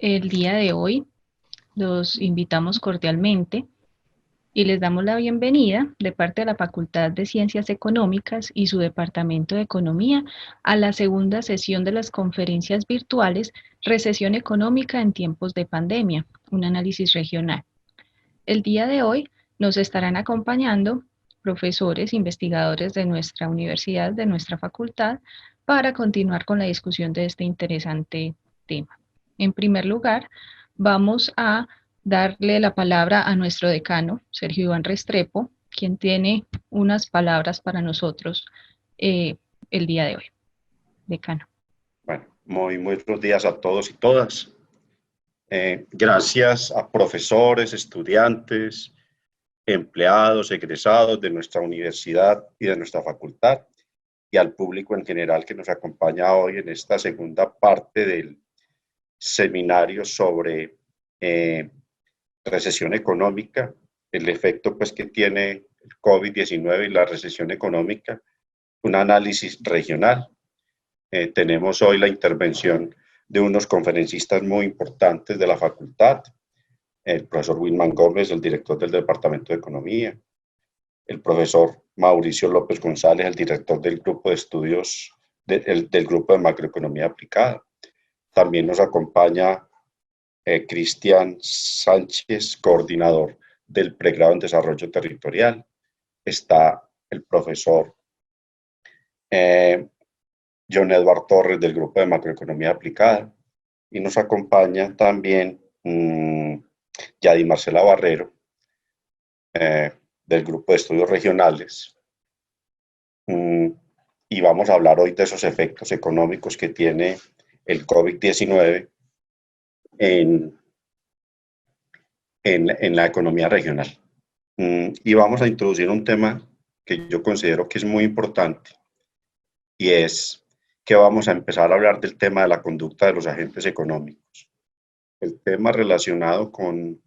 El día de hoy los invitamos cordialmente y les damos la bienvenida de parte de la Facultad de Ciencias Económicas y su Departamento de Economía a la segunda sesión de las conferencias virtuales Recesión económica en tiempos de pandemia, un análisis regional. El día de hoy nos estarán acompañando profesores, investigadores de nuestra universidad, de nuestra facultad, para continuar con la discusión de este interesante tema. En primer lugar, vamos a darle la palabra a nuestro decano, Sergio Iván Restrepo, quien tiene unas palabras para nosotros el día de hoy. Decano. Bueno, muy buenos días a todos y todas. Gracias a profesores, estudiantes, empleados, egresados de nuestra universidad y de nuestra facultad y al público en general que nos acompaña hoy en esta segunda parte del seminario sobre recesión económica, el efecto pues, que tiene el COVID-19 y la recesión económica, un análisis regional. Tenemos hoy la intervención de unos conferencistas muy importantes de la facultad, el profesor Wilman Gómez, el director del Departamento de Economía, el profesor Mauricio López González, el director del grupo de estudios del grupo de macroeconomía aplicada. También nos acompaña Cristian Sánchez, coordinador del pregrado en desarrollo territorial. Está el profesor John Edward Torres del grupo de macroeconomía aplicada y nos acompaña también Yadi Marcela Barrero del grupo de estudios regionales y vamos a hablar hoy de esos efectos económicos que tiene el COVID-19 en la economía regional. Y vamos a introducir un tema que yo considero que es muy importante y es que vamos a empezar a hablar del tema de la conducta de los agentes económicos. El tema relacionado con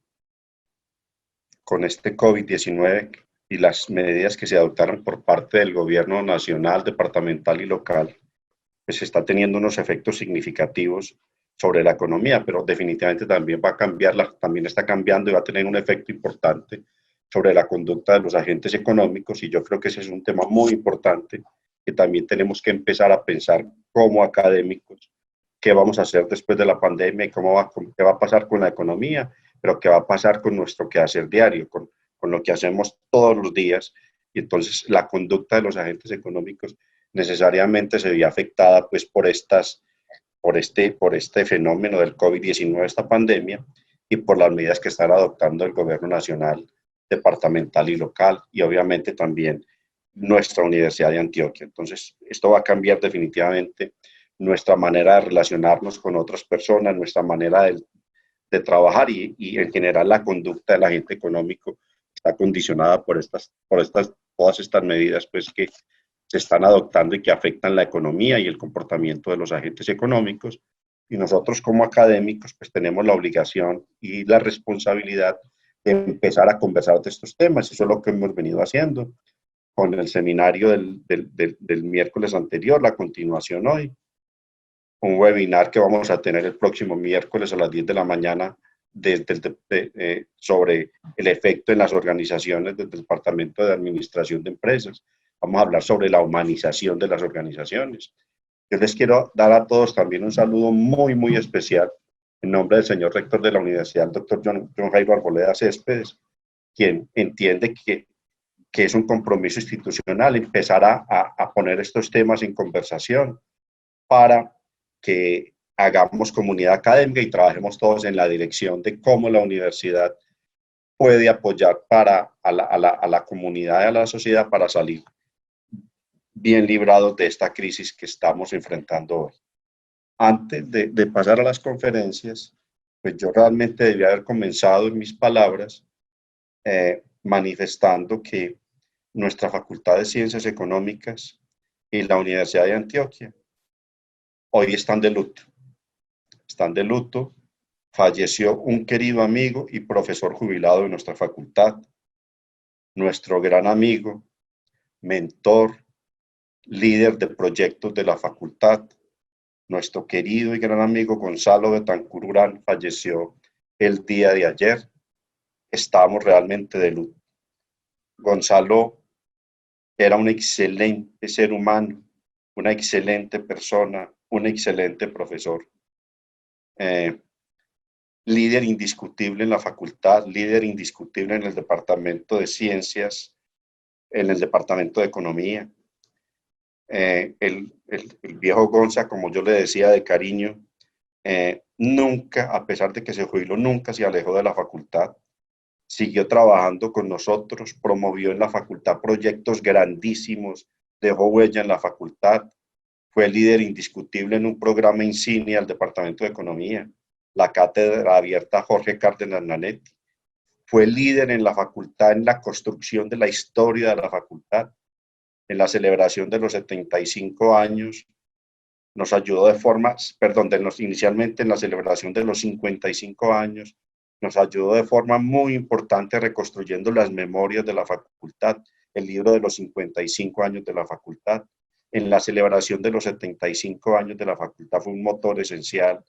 este COVID-19 y las medidas que se adoptaron por parte del gobierno nacional, departamental y local, pues está teniendo unos efectos significativos sobre la economía, pero definitivamente también va a cambiarla, también está cambiando y va a tener un efecto importante sobre la conducta de los agentes económicos, y yo creo que ese es un tema muy importante que también tenemos que empezar a pensar como académicos qué vamos a hacer después de la pandemia y qué va a pasar con la economía, pero qué va a pasar con nuestro quehacer diario, con lo que hacemos todos los días. Y entonces la conducta de los agentes económicos necesariamente se ve afectada pues por este fenómeno del COVID-19, esta pandemia, y por las medidas que están adoptando el gobierno nacional, departamental y local, y obviamente también nuestra Universidad de Antioquia. Entonces, esto va a cambiar definitivamente nuestra manera de relacionarnos con otras personas, nuestra manera de trabajar y en general la conducta del agente económico está condicionada por todas estas medidas pues, que se están adoptando y que afectan la economía y el comportamiento de los agentes económicos. Y nosotros como académicos pues tenemos la obligación y la responsabilidad de empezar a conversar de estos temas. Eso es lo que hemos venido haciendo con el seminario del miércoles anterior, la continuación hoy, un webinar que vamos a tener el próximo miércoles a las 10 de la mañana sobre el efecto en las organizaciones del Departamento de Administración de Empresas. Vamos a hablar sobre la humanización de las organizaciones. Yo les quiero dar a todos también un saludo muy, muy especial en nombre del señor rector de la universidad, el doctor John Jairo Arboleda Céspedes, quien entiende que es un compromiso institucional empezar a poner estos temas en conversación para que hagamos comunidad académica y trabajemos todos en la dirección de cómo la universidad puede apoyar a la comunidad y a la sociedad para salir bien librados de esta crisis que estamos enfrentando hoy. Antes de pasar a las conferencias, pues yo realmente debía haber comenzado en mis palabras manifestando que nuestra Facultad de Ciencias Económicas y la Universidad de Antioquia hoy están de luto. Están de luto. Falleció un querido amigo y profesor jubilado de nuestra facultad, nuestro gran amigo, mentor, líder de proyectos de la facultad, Nuestro querido y gran amigo Gonzalo Betancur Urán falleció el día de ayer. Estábamos realmente de luto. Gonzalo era un excelente ser humano, una excelente persona, un excelente profesor. Líder indiscutible en la facultad, líder indiscutible en el departamento de ciencias, en el departamento de economía. El viejo Gonza, como yo le decía de cariño, nunca, a pesar de que se jubiló, nunca se alejó de la facultad. Siguió trabajando con nosotros, promovió en la facultad proyectos grandísimos, dejó huella en la facultad, fue líder indiscutible en un programa insignia al Departamento de Economía, la Cátedra Abierta Jorge Cárdenas Nanetti. Fue líder en la facultad en la construcción de la historia de la facultad, en la celebración de los 75 años, nos ayudó de forma, inicialmente en la celebración de los 55 años, nos ayudó de forma muy importante reconstruyendo las memorias de la facultad, el libro de los 55 años de la facultad. En la celebración de los 75 años de la facultad fue un motor esencial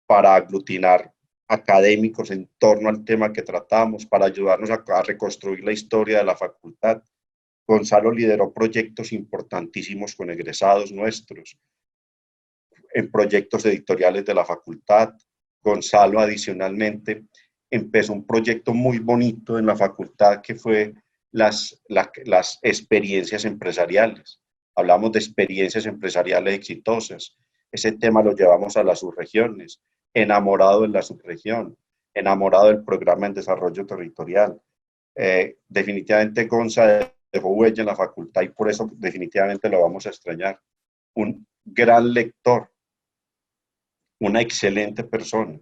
para aglutinar académicos en torno al tema que tratamos, para ayudarnos a reconstruir la historia de la facultad. Gonzalo lideró proyectos importantísimos con egresados nuestros, en proyectos editoriales de la facultad. Gonzalo adicionalmente empezó un proyecto muy bonito en la facultad que fue las experiencias empresariales. Hablamos de experiencias empresariales exitosas. Ese tema lo llevamos a las subregiones, enamorado de la subregión, enamorado del programa en desarrollo territorial. Definitivamente Gonzalo dejó huella en la facultad y por eso definitivamente lo vamos a extrañar. Un gran lector, una excelente persona.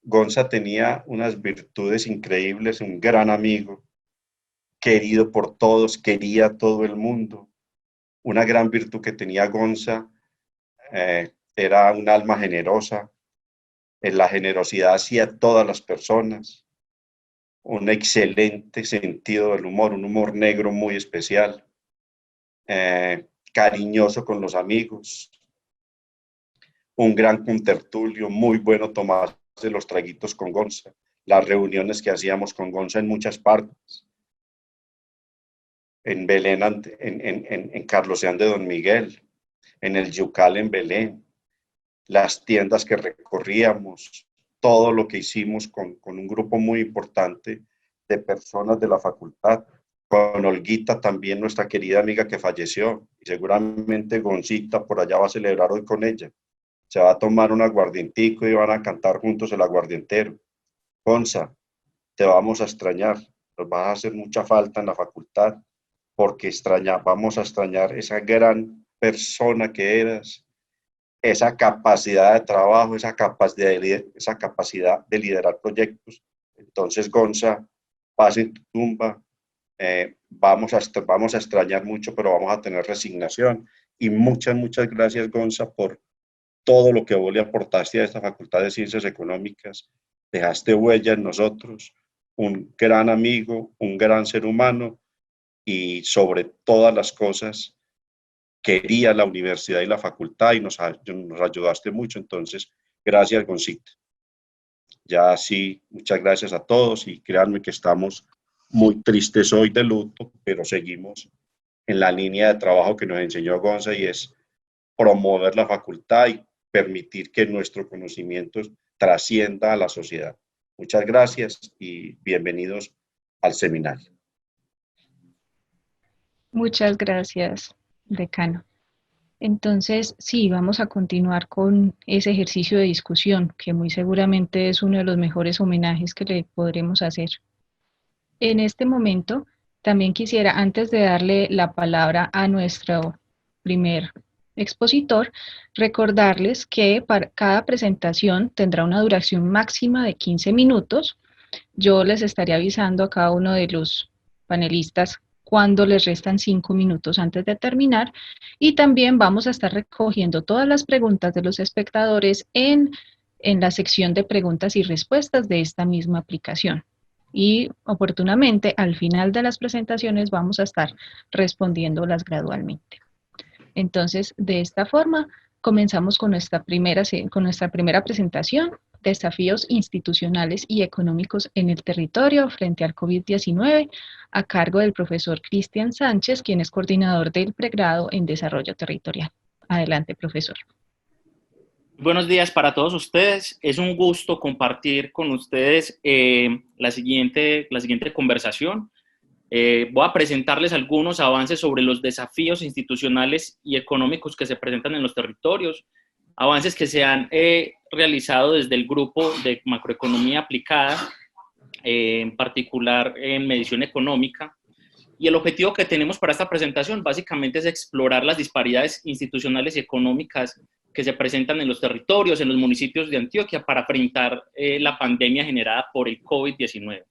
Gonza tenía unas virtudes increíbles, un gran amigo, querido por todos, quería a todo el mundo. Una gran virtud que tenía Gonza era un alma generosa, en la generosidad hacia todas las personas, un excelente sentido del humor, un humor negro muy especial, cariñoso con los amigos, un gran contertulio, muy bueno tomarse los traguitos con Gonza, las reuniones que hacíamos con Gonza en muchas partes, en Belén, en Carloseán de Don Miguel, en el Yucal en Belén, las tiendas que recorríamos, todo lo que hicimos con un grupo muy importante de personas de la facultad, con Olguita también, nuestra querida amiga que falleció, y seguramente Goncita por allá va a celebrar hoy con ella. Se va a tomar un aguardientico y van a cantar juntos el aguardientero. Gonza, te vamos a extrañar, nos vas a hacer mucha falta en la facultad, porque vamos a extrañar esa gran persona que eras, esa capacidad de trabajo, esa capacidad de liderar proyectos. Entonces, Gonza, paz en tu tumba, vamos a extrañar mucho, pero vamos a tener resignación. Y muchas, muchas gracias, Gonza, por todo lo que vos le aportaste a esta Facultad de Ciencias Económicas. Dejaste huella en nosotros, un gran amigo, un gran ser humano y sobre todas las cosas quería la universidad y la facultad y nos ayudaste mucho. Entonces, gracias, Goncita. Ya sí, muchas gracias a todos y créanme que estamos muy tristes hoy de luto, pero seguimos en la línea de trabajo que nos enseñó Gonza y es promover la facultad y permitir que nuestro conocimiento trascienda a la sociedad. Muchas gracias y bienvenidos al seminario. Muchas gracias, decano. Entonces, sí, vamos a continuar con ese ejercicio de discusión, que muy seguramente es uno de los mejores homenajes que le podremos hacer. En este momento, también quisiera, antes de darle la palabra a nuestro primer expositor, recordarles que para cada presentación tendrá una duración máxima de 15 minutos. Yo les estaré avisando a cada uno de los panelistas cuando les restan 5 minutos antes de terminar y también vamos a estar recogiendo todas las preguntas de los espectadores en la sección de preguntas y respuestas de esta misma aplicación. Y oportunamente al final de las presentaciones vamos a estar respondiéndolas gradualmente. Entonces, de esta forma, Comenzamos con con nuestra primera presentación, desafíos institucionales y económicos en el territorio frente al COVID-19, a cargo del profesor Cristian Sánchez, quien es coordinador del pregrado en desarrollo territorial. Adelante, profesor. Buenos días para todos ustedes. Es un gusto compartir con ustedes la siguiente conversación. Voy a presentarles algunos avances sobre los desafíos institucionales y económicos que se presentan en los territorios, avances que se han realizado desde el grupo de macroeconomía aplicada, en particular en medición económica. Y el objetivo que tenemos para esta presentación básicamente es explorar las disparidades institucionales y económicas que se presentan en los territorios, en los municipios de Antioquia, para enfrentar la pandemia generada por el COVID-19.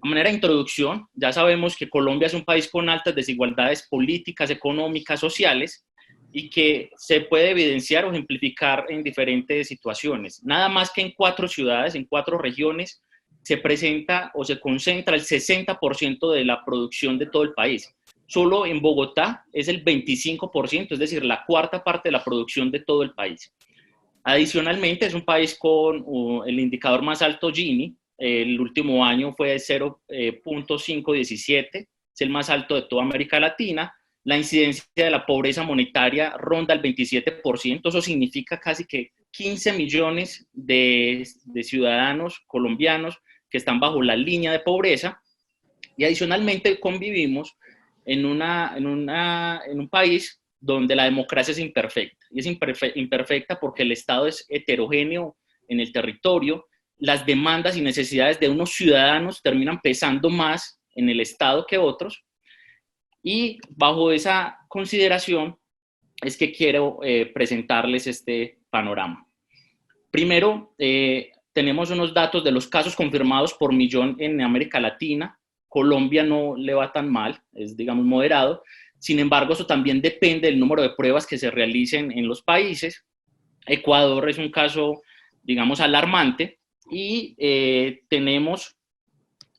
A manera de introducción, ya sabemos que Colombia es un país con altas desigualdades políticas, económicas, sociales, y que se puede evidenciar o ejemplificar en diferentes situaciones. Nada más que en 4 ciudades, en 4 regiones, se presenta o se concentra el 60% de la producción de todo el país. Solo en Bogotá es el 25%, es decir, la 1/4 parte de la producción de todo el país. Adicionalmente, es un país con el indicador más alto Gini. El último año fue de 0.517, es el más alto de toda América Latina. La incidencia de la pobreza monetaria ronda el 27%, eso significa casi que 15 millones de ciudadanos colombianos que están bajo la línea de pobreza, y adicionalmente convivimos en un país donde la democracia es imperfecta, y es imperfecta porque el Estado es heterogéneo en el territorio, las demandas y necesidades de unos ciudadanos terminan pesando más en el Estado que otros, y bajo esa consideración es que quiero presentarles este panorama. Primero, tenemos unos datos de los casos confirmados por millón en América Latina. Colombia no le va tan mal, es digamos moderado. Sin embargo, eso también depende del número de pruebas que se realicen en los países. Ecuador es un caso, digamos, alarmante, y tenemos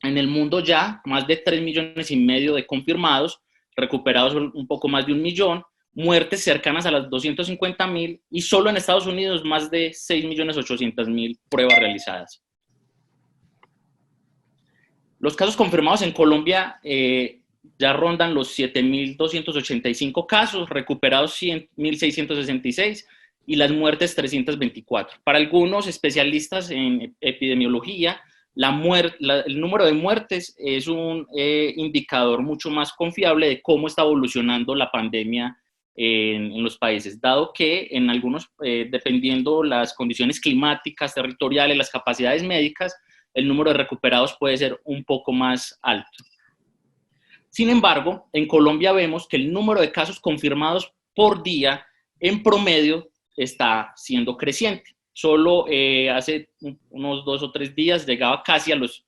en el mundo ya más de 3,5 millones de confirmados, recuperados un poco más de 1 millón, muertes cercanas a las 250,000, y solo en Estados Unidos más de 6,800,000 pruebas realizadas. Los casos confirmados en Colombia ya rondan los 7,285 casos, recuperados 1,666, y las muertes 324. Para algunos especialistas en epidemiología, el número de muertes es un indicador mucho más confiable de cómo está evolucionando la pandemia en los países, dado que en algunos, dependiendo las condiciones climáticas, territoriales, las capacidades médicas, el número de recuperados puede ser un poco más alto. Sin embargo, en Colombia vemos que el número de casos confirmados por día en promedio está siendo creciente. Solo hace unos 2 o 3 días llegaba casi a los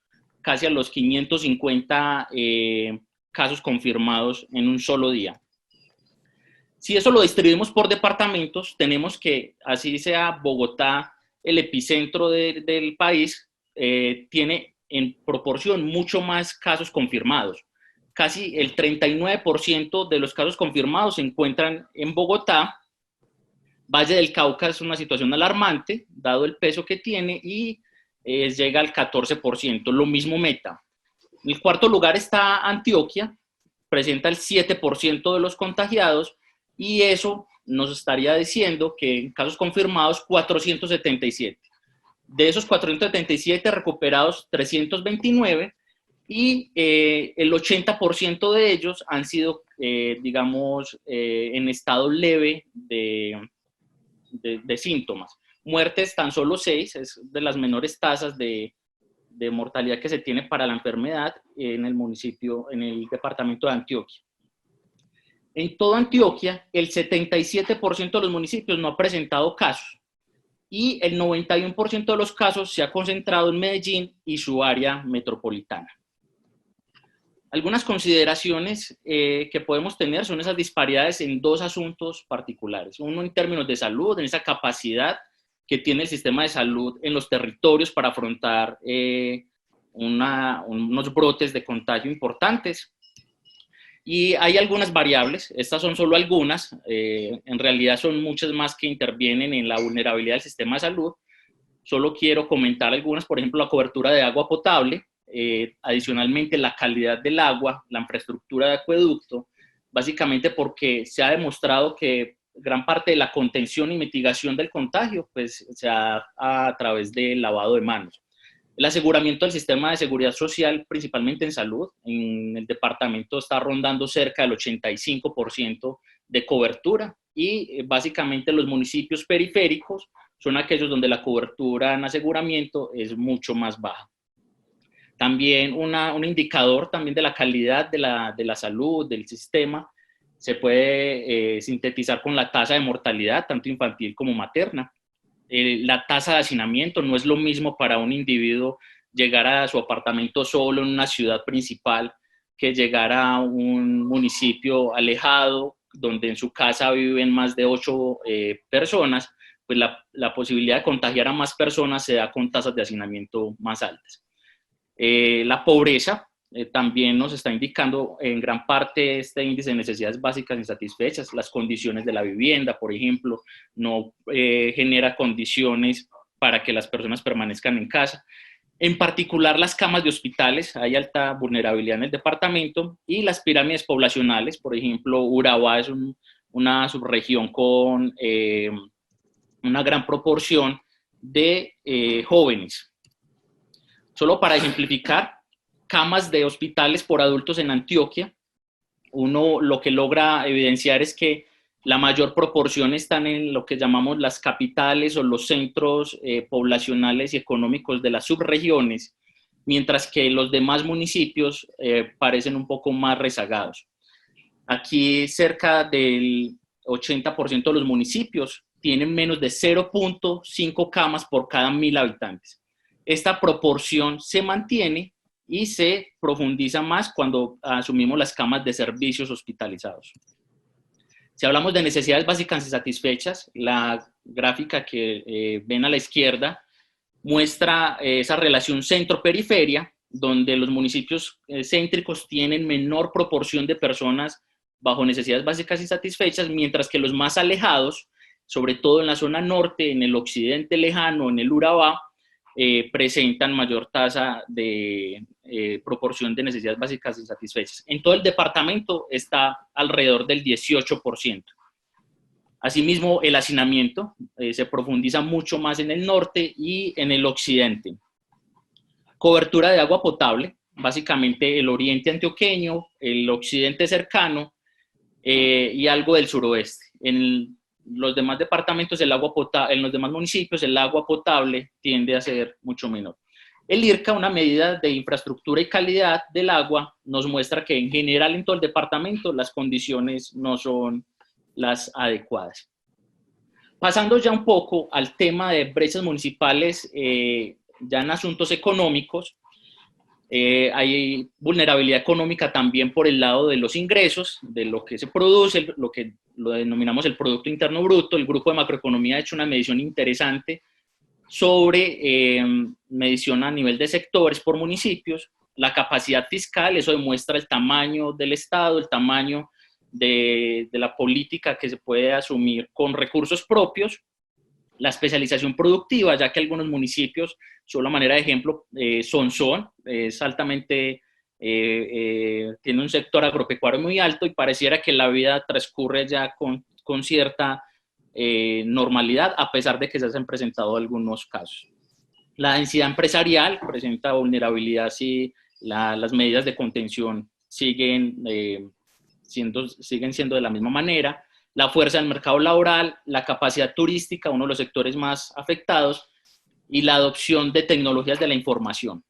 550 casos confirmados en un solo día. Si eso lo distribuimos por departamentos, tenemos que, así sea Bogotá, el epicentro del país, tiene en proporción mucho más casos confirmados. Casi el 39% de los casos confirmados se encuentran en Bogotá. Valle del Cauca es una situación alarmante, dado el peso que tiene, y llega al 14%, lo mismo Meta. En el 4º lugar está Antioquia, presenta el 7% de los contagiados, y eso nos estaría diciendo que en casos confirmados 477. De esos 477 recuperados 329, y el 80% de ellos han sido, digamos, en estado leve de síntomas. Muertes tan solo 6, es de las menores tasas de mortalidad que se tiene para la enfermedad en el municipio, en el departamento de Antioquia. En toda Antioquia, el 77% de los municipios no ha presentado casos, y el 91% de los casos se ha concentrado en Medellín y su área metropolitana. Algunas consideraciones que podemos tener son esas disparidades en 2 asuntos particulares. Uno en términos de salud, en esa capacidad que tiene el sistema de salud en los territorios para afrontar unos brotes de contagio importantes. Y hay algunas variables, estas son solo algunas, en realidad son muchas más que intervienen en la vulnerabilidad del sistema de salud. Solo quiero comentar algunas, por ejemplo, la cobertura de agua potable, adicionalmente la calidad del agua, la infraestructura de acueducto, básicamente porque se ha demostrado que gran parte de la contención y mitigación del contagio pues, se da a través del lavado de manos. El aseguramiento del sistema de seguridad social, principalmente en salud, en el departamento está rondando cerca del 85% de cobertura y básicamente los municipios periféricos son aquellos donde la cobertura en aseguramiento es mucho más baja. También un indicador también de la calidad de la salud, del sistema, se puede sintetizar con la tasa de mortalidad, tanto infantil como materna. La tasa de hacinamiento no es lo mismo para un individuo llegar a su apartamento solo en una ciudad principal que llegar a un municipio alejado donde en su casa viven más de 8 personas, pues la posibilidad de contagiar a más personas se da con tasas de hacinamiento más altas. La pobreza también nos está indicando en gran parte este índice de necesidades básicas insatisfechas. Las condiciones de la vivienda, por ejemplo, no genera condiciones para que las personas permanezcan en casa. En particular, las camas de hospitales, hay alta vulnerabilidad en el departamento, y las pirámides poblacionales, por ejemplo, Urabá es una subregión con una gran proporción de jóvenes. Solo para ejemplificar, camas de hospitales por adultos en Antioquia, uno lo que logra evidenciar es que la mayor proporción están en lo que llamamos las capitales o los centros poblacionales y económicos de las subregiones, mientras que los demás municipios parecen un poco más rezagados. Aquí cerca del 80% de los municipios tienen menos de 0.5 camas por cada 1.000 habitantes. Esta proporción se mantiene y se profundiza más cuando asumimos las camas de servicios hospitalizados. Si hablamos de necesidades básicas insatisfechas, la gráfica que ven a la izquierda muestra esa relación centro-periferia, donde los municipios céntricos tienen menor proporción de personas bajo necesidades básicas insatisfechas, mientras que los más alejados, sobre todo en la zona norte, en el occidente lejano, en el Urabá, presentan mayor tasa de proporción de necesidades básicas insatisfechas. En todo el departamento está alrededor del 18%. Asimismo, el hacinamiento se profundiza mucho más en el norte y en el occidente. Cobertura de agua potable, básicamente el oriente antioqueño, el occidente cercano y algo del suroeste. En los demás departamentos, en los demás municipios, el agua potable tiende a ser mucho menor. El IRCA, una medida de infraestructura y calidad del agua, nos muestra que en general en todo el departamento las condiciones no son las adecuadas. Pasando ya un poco al tema de brechas municipales, ya en asuntos económicos, hay vulnerabilidad económica también por el lado de los ingresos, de lo que se produce, lo que lo denominamos el Producto Interno Bruto. El Grupo de Macroeconomía ha hecho una medición interesante sobre medición a nivel de sectores por municipios, la capacidad fiscal, eso demuestra el tamaño del Estado, el tamaño de la política que se puede asumir con recursos propios, la especialización productiva, ya que algunos municipios, solo a manera de ejemplo, es altamente, tiene un sector agropecuario muy alto y pareciera que la vida transcurre ya con cierta normalidad, a pesar de que se han presentado algunos casos. La densidad empresarial presenta vulnerabilidad si las medidas de contención siguen siendo de la misma manera. La fuerza del mercado laboral, la capacidad turística, uno de los sectores más afectados, y la adopción de tecnologías de la información.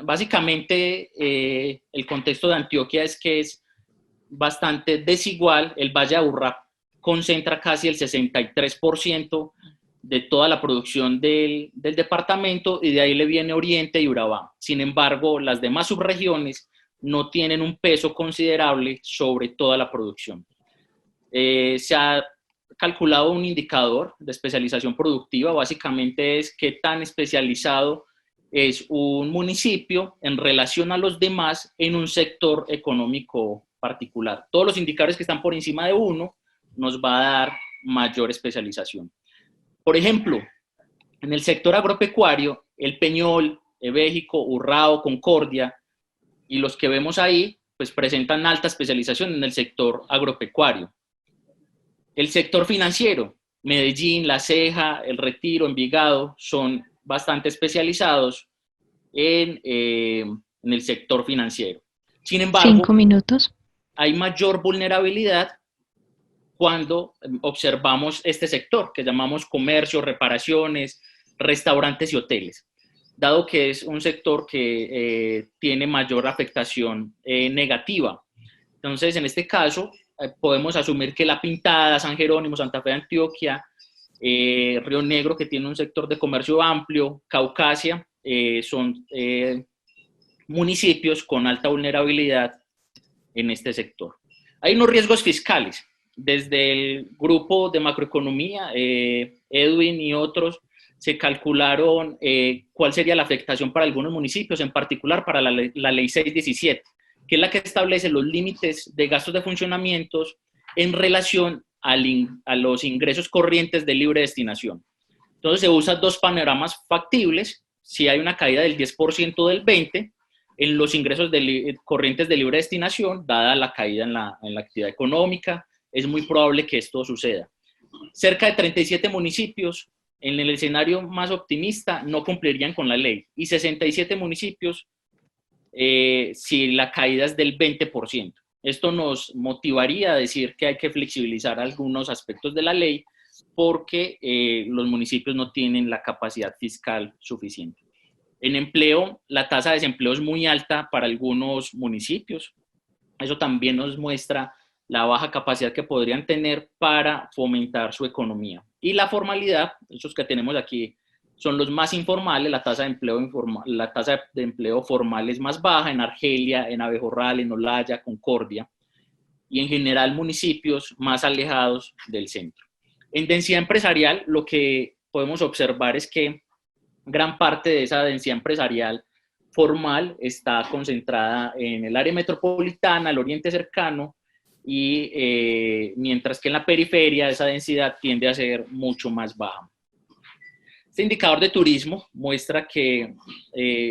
Básicamente, el contexto de Antioquia es que es bastante desigual. El Valle de Aburrá concentra casi el 63% de toda la producción del departamento, y de ahí le viene Oriente y Urabá. Sin embargo, las demás subregiones no tienen un peso considerable sobre toda la producción. Se ha calculado un indicador de especialización productiva, básicamente es qué tan especializado es un municipio en relación a los demás en un sector económico particular. Todos los indicadores que están por encima de 1 nos va a dar mayor especialización. Por ejemplo, en el sector agropecuario, El Peñol, Ebéjico, Urrao, Concordia y los que vemos ahí, pues presentan alta especialización en el sector agropecuario. El sector financiero, Medellín, La Ceja, El Retiro, Envigado, son bastante especializados en el sector financiero. Sin embargo, 5 minutos. Hay mayor vulnerabilidad cuando observamos este sector, que llamamos comercio, reparaciones, restaurantes y hoteles, dado que es un sector que tiene mayor afectación negativa. Entonces, en este caso, podemos asumir que La Pintada, San Jerónimo, Santa Fe de Antioquia, Río Negro, que tiene un sector de comercio amplio, Caucasia, son municipios con alta vulnerabilidad en este sector. Hay unos riesgos fiscales. Desde el grupo de macroeconomía, Edwin y otros, se calcularon cuál sería la afectación para algunos municipios, en particular para la ley 617, que es la que establece los límites de gastos de funcionamientos en relación a los ingresos corrientes de libre destinación. Entonces se usan dos panoramas factibles. Si hay una caída del 10% del 20% en los ingresos corrientes de libre destinación, dada la caída en la actividad económica, es muy probable que esto suceda. Cerca de 37 municipios en el escenario más optimista no cumplirían con la ley y 67 municipios si la caída es del 20%. Esto nos motivaría a decir que hay que flexibilizar algunos aspectos de la ley porque los municipios no tienen la capacidad fiscal suficiente. En empleo, la tasa de desempleo es muy alta para algunos municipios. Eso también nos muestra la baja capacidad que podrían tener para fomentar su economía. Y la formalidad, esos que tenemos aquí, son los más informales. La tasa de empleo formal es más baja en Argelia, en Abejorral, en Olaya, Concordia, y en general municipios más alejados del centro. En densidad empresarial, lo que podemos observar es que gran parte de esa densidad empresarial formal está concentrada en el área metropolitana, el oriente cercano, y mientras que en la periferia esa densidad tiende a ser mucho más baja. Este indicador de turismo muestra que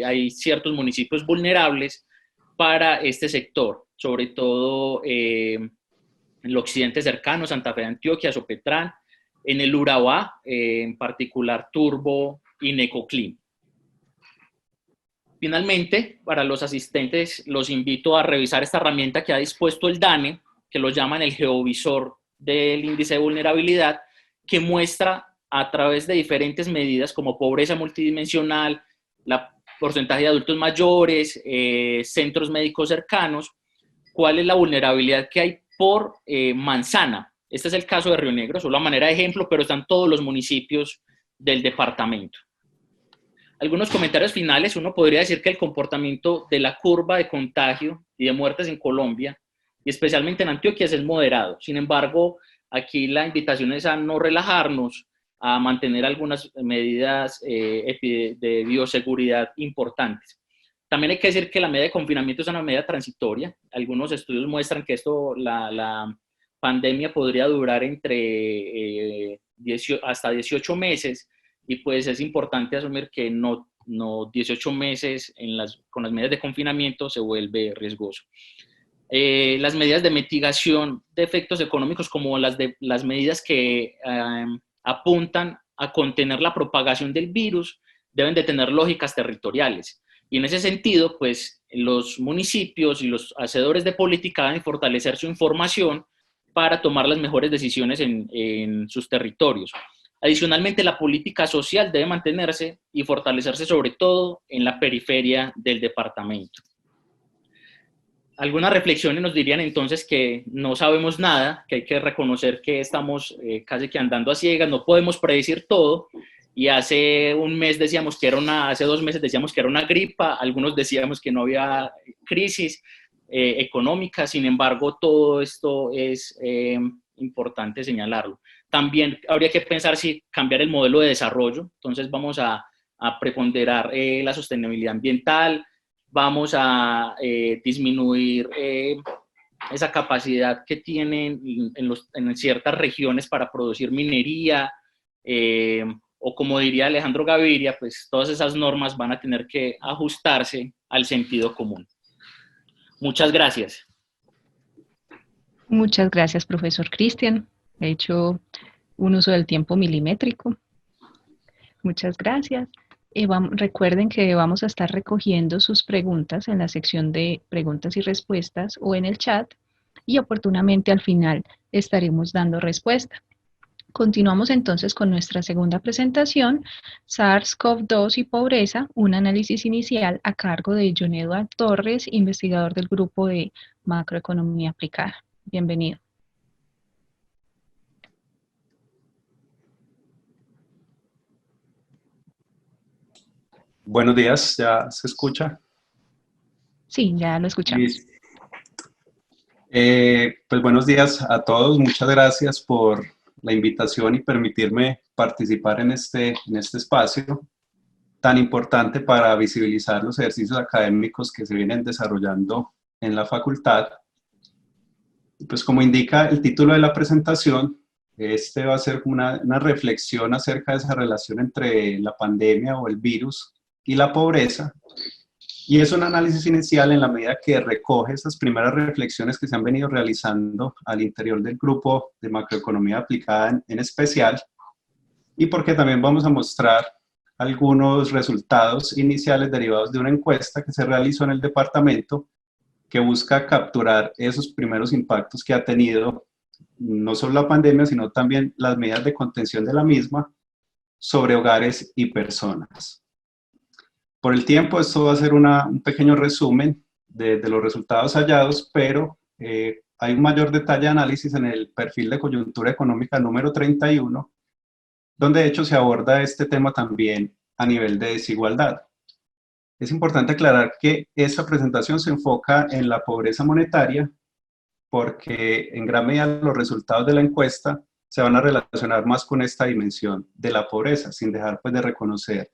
hay ciertos municipios vulnerables para este sector, sobre todo en el occidente cercano, Santa Fe de Antioquia, Sopetrán, en el Urabá, en particular Turbo y Necoclí. Finalmente, para los asistentes, los invito a revisar esta herramienta que ha dispuesto el DANE, que lo llaman el geovisor del índice de vulnerabilidad, que muestra a través de diferentes medidas como pobreza multidimensional, porcentaje de adultos mayores, centros médicos cercanos, cuál es la vulnerabilidad que hay por manzana. Este es el caso de Río Negro, solo a manera de ejemplo, pero están todos los municipios del departamento. Algunos comentarios finales. Uno podría decir que el comportamiento de la curva de contagio y de muertes en Colombia, y especialmente en Antioquia, es moderado. Sin embargo, aquí la invitación es a no relajarnos, a mantener algunas medidas de bioseguridad importantes. También hay que decir que la medida de confinamiento es una medida transitoria. Algunos estudios muestran que la pandemia podría durar entre hasta 18 meses, y pues es importante asumir que no 18 meses con las medidas de confinamiento se vuelve riesgoso. Las medidas de mitigación de efectos económicos, como las medidas que apuntan a contener la propagación del virus, deben de tener lógicas territoriales. Y en ese sentido, pues los municipios y los hacedores de política deben fortalecer su información para tomar las mejores decisiones en sus territorios. Adicionalmente, la política social debe mantenerse y fortalecerse sobre todo en la periferia del departamento. Algunas reflexiones nos dirían entonces que no sabemos nada, que hay que reconocer que estamos casi que andando a ciegas, no podemos predecir todo, y hace un mes decíamos que hace 2 meses decíamos que era una gripa, algunos decíamos que no había crisis económica. Sin embargo, todo esto es importante señalarlo. También habría que pensar si cambiar el modelo de desarrollo. Entonces vamos a a preponderar la sostenibilidad ambiental, vamos a disminuir esa capacidad que tienen en ciertas regiones para producir minería, o como diría Alejandro Gaviria, pues todas esas normas van a tener que ajustarse al sentido común. Muchas gracias. Muchas gracias, profesor Cristian. He hecho un uso del tiempo milimétrico. Muchas gracias. Recuerden que vamos a estar recogiendo sus preguntas en la sección de preguntas y respuestas o en el chat, y oportunamente al final estaremos dando respuesta. Continuamos entonces con nuestra segunda presentación, SARS-CoV-2 y pobreza, un análisis inicial a cargo de John Edward Torres, investigador del grupo de macroeconomía aplicada. Bienvenido. Buenos días, ¿ya se escucha? Sí, ya lo escuchamos. Pues buenos días a todos, muchas gracias por la invitación y permitirme participar en este espacio tan importante para visibilizar los ejercicios académicos que se vienen desarrollando en la facultad. Pues como indica el título de la presentación, este va a ser una reflexión acerca de esa relación entre la pandemia o el virus y la pobreza. Y es un análisis inicial en la medida que recoge esas primeras reflexiones que se han venido realizando al interior del grupo de macroeconomía aplicada en especial, y porque también vamos a mostrar algunos resultados iniciales derivados de una encuesta que se realizó en el departamento que busca capturar esos primeros impactos que ha tenido no solo la pandemia, sino también las medidas de contención de la misma sobre hogares y personas. Por el tiempo, esto va a ser un pequeño resumen de los resultados hallados, pero hay un mayor detalle de análisis en el perfil de coyuntura económica número 31, donde de hecho se aborda este tema también a nivel de desigualdad. Es importante aclarar que esta presentación se enfoca en la pobreza monetaria, porque en gran medida los resultados de la encuesta se van a relacionar más con esta dimensión de la pobreza, sin dejar pues de reconocer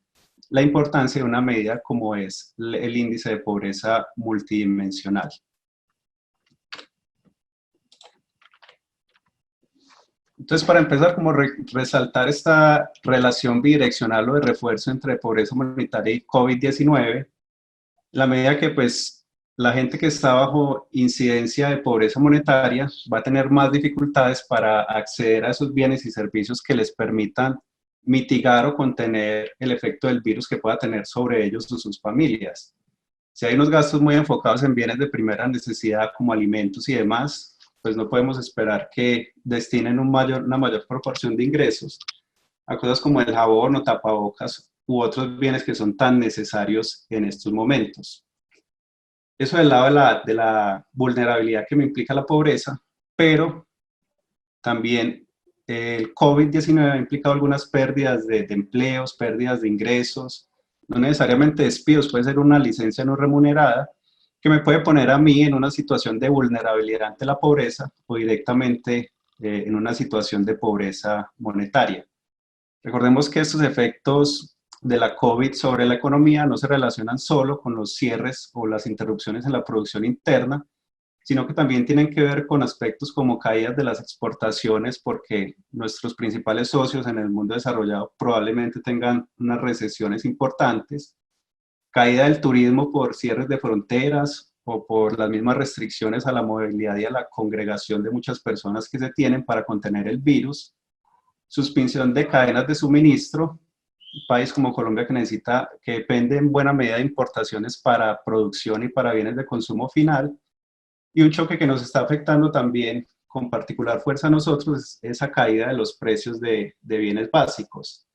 la importancia de una medida como es el índice de pobreza multidimensional. Entonces, para empezar, como resaltar esta relación bidireccional o de refuerzo entre pobreza monetaria y COVID-19, la medida que pues la gente que está bajo incidencia de pobreza monetaria va a tener más dificultades para acceder a esos bienes y servicios que les permitan mitigar o contener el efecto del virus que pueda tener sobre ellos o sus familias. Si hay unos gastos muy enfocados en bienes de primera necesidad como alimentos y demás, pues no podemos esperar que destinen una mayor proporción de ingresos a cosas como el jabón o tapabocas u otros bienes que son tan necesarios en estos momentos. Eso del lado de la vulnerabilidad que me implica la pobreza, pero también el COVID-19 ha implicado algunas pérdidas de empleos, pérdidas de ingresos, no necesariamente despidos, puede ser una licencia no remunerada, que me puede poner a mí en una situación de vulnerabilidad ante la pobreza o directamente en una situación de pobreza monetaria. Recordemos que estos efectos de la COVID sobre la economía no se relacionan solo con los cierres o las interrupciones en la producción interna, sino que también tienen que ver con aspectos como caídas de las exportaciones, porque nuestros principales socios en el mundo desarrollado probablemente tengan unas recesiones importantes, caída del turismo por cierres de fronteras o por las mismas restricciones a la movilidad y a la congregación de muchas personas que se tienen para contener el virus, suspensión de cadenas de suministro, un país como Colombia que depende en buena medida de importaciones para producción y para bienes de consumo final, y un choque que nos está afectando también con particular fuerza a nosotros es esa caída de los precios de bienes básicos.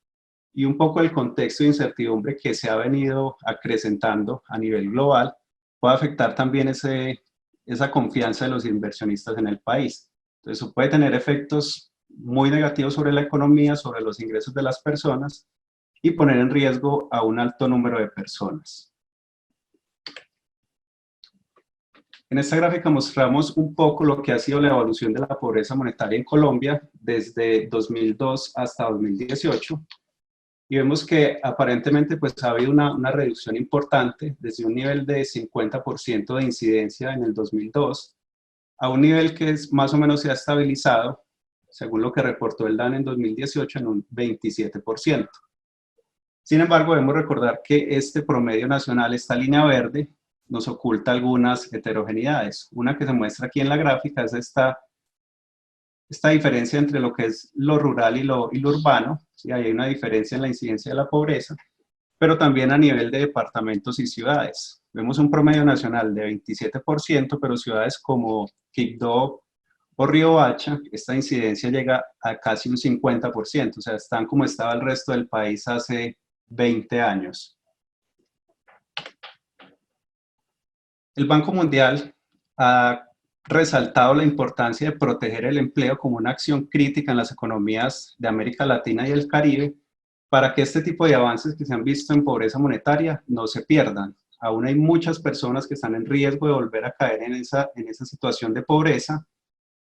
Y un poco el contexto de incertidumbre que se ha venido acrecentando a nivel global puede afectar también esa confianza de los inversionistas en el país. Entonces, eso puede tener efectos muy negativos sobre la economía, sobre los ingresos de las personas y poner en riesgo a un alto número de personas. En esta gráfica mostramos un poco lo que ha sido la evolución de la pobreza monetaria en Colombia desde 2002 hasta 2018. y vemos que aparentemente pues ha habido una reducción importante desde un nivel de 50% de incidencia en el 2002 a un nivel que es, más o menos se ha estabilizado, según lo que reportó el DANE en 2018, en un 27%. Sin embargo, debemos recordar que este promedio nacional, esta línea verde, nos oculta algunas heterogeneidades. Una que se muestra aquí en la gráfica es esta diferencia entre lo que es lo rural y lo urbano. ¿Sí? Ahí hay una diferencia en la incidencia de la pobreza, pero también a nivel de departamentos y ciudades. Vemos un promedio nacional de 27%, pero ciudades como Quibdó o Riohacha, esta incidencia llega a casi un 50%, o sea, están como estaba el resto del país hace 20 años. El Banco Mundial ha resaltado la importancia de proteger el empleo como una acción crítica en las economías de América Latina y el Caribe, para que este tipo de avances que se han visto en pobreza monetaria no se pierdan. Aún hay muchas personas que están en riesgo de volver a caer en esa situación de pobreza.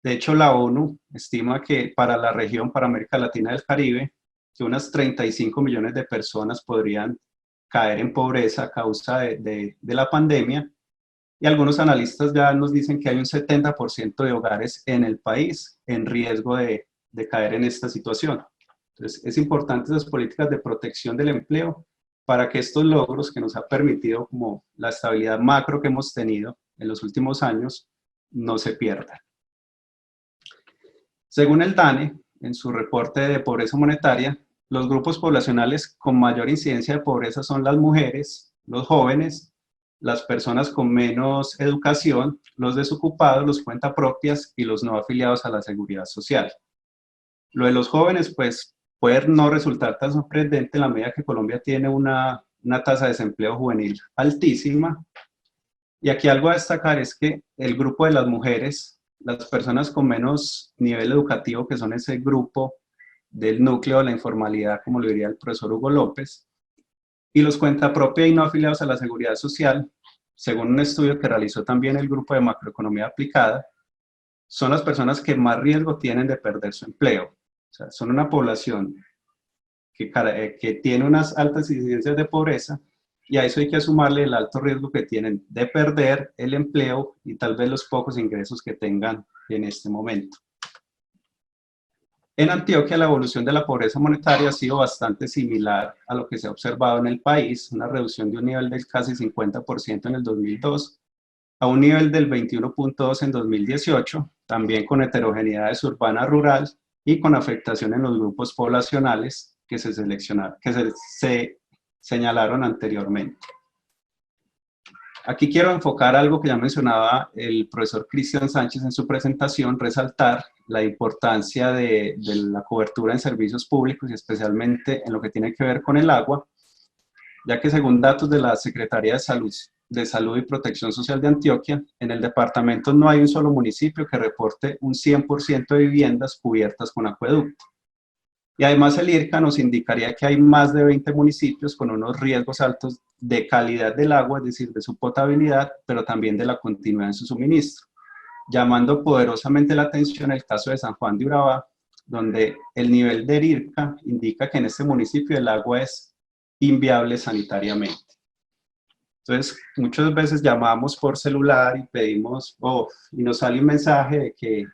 De hecho, la ONU estima que para la región, para América Latina y el Caribe, que unas 35 millones de personas podrían caer en pobreza a causa de la pandemia. Y algunos analistas ya nos dicen que hay un 70% de hogares en el país en riesgo de caer en esta situación. Entonces, es importante esas políticas de protección del empleo para que estos logros que nos ha permitido como la estabilidad macro que hemos tenido en los últimos años no se pierdan. Según el DANE, en su reporte de pobreza monetaria, los grupos poblacionales con mayor incidencia de pobreza son las mujeres, los jóvenes, las personas con menos educación, los desocupados, los cuentapropias y los no afiliados a la seguridad social. Lo de los jóvenes, pues, puede no resultar tan sorprendente en la medida que Colombia tiene una tasa de desempleo juvenil altísima. Y aquí algo a destacar es que el grupo de las mujeres, las personas con menos nivel educativo, que son ese grupo del núcleo de la informalidad, como lo diría el profesor Hugo López, y los cuentapropia y no afiliados a la seguridad social, según un estudio que realizó también el grupo de macroeconomía aplicada, son las personas que más riesgo tienen de perder su empleo. O sea, son una población que tiene unas altas incidencias de pobreza, y a eso hay que sumarle el alto riesgo que tienen de perder el empleo y tal vez los pocos ingresos que tengan en este momento. En Antioquia, la evolución de la pobreza monetaria ha sido bastante similar a lo que se ha observado en el país, una reducción de un nivel del casi 50% en el 2002 a un nivel del 21.2% en 2018, también con heterogeneidades urbana-rural y con afectación en los grupos poblacionales que se señalaron anteriormente. Aquí quiero enfocar algo que ya mencionaba el profesor Cristian Sánchez en su presentación, resaltar la importancia de la cobertura en servicios públicos y especialmente en lo que tiene que ver con el agua, ya que según datos de la Secretaría de Salud y Protección Social de Antioquia, en el departamento no hay un solo municipio que reporte un 100% de viviendas cubiertas con acueducto. Y además el IRCA nos indicaría que hay más de 20 municipios con unos riesgos altos de calidad del agua, es decir, de su potabilidad, pero también de la continuidad en su suministro, llamando poderosamente la atención el caso de San Juan de Urabá, donde el nivel del IRCA indica que en este municipio el agua es inviable sanitariamente. Entonces, muchas veces llamamos por celular y pedimos, y nos sale un mensaje de que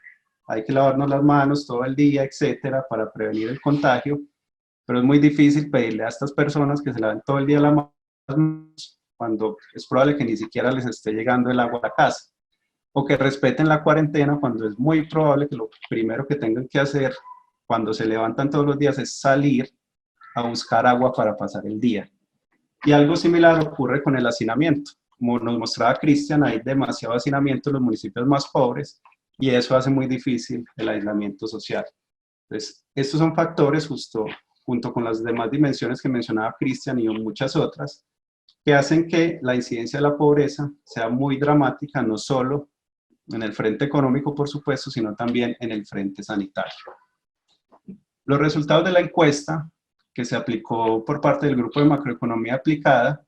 hay que lavarnos las manos todo el día, etcétera, para prevenir el contagio, pero es muy difícil pedirle a estas personas que se laven todo el día las manos cuando es probable que ni siquiera les esté llegando el agua a la casa, o que respeten la cuarentena cuando es muy probable que lo primero que tengan que hacer cuando se levantan todos los días es salir a buscar agua para pasar el día. Y algo similar ocurre con el hacinamiento. Como nos mostraba Cristian, hay demasiado hacinamiento en los municipios más pobres, y eso hace muy difícil el aislamiento social. Entonces, estos son factores, junto con las demás dimensiones que mencionaba Cristian y muchas otras, que hacen que la incidencia de la pobreza sea muy dramática, no solo en el frente económico, por supuesto, sino también en el frente sanitario. Los resultados de la encuesta que se aplicó por parte del Grupo de Macroeconomía Aplicada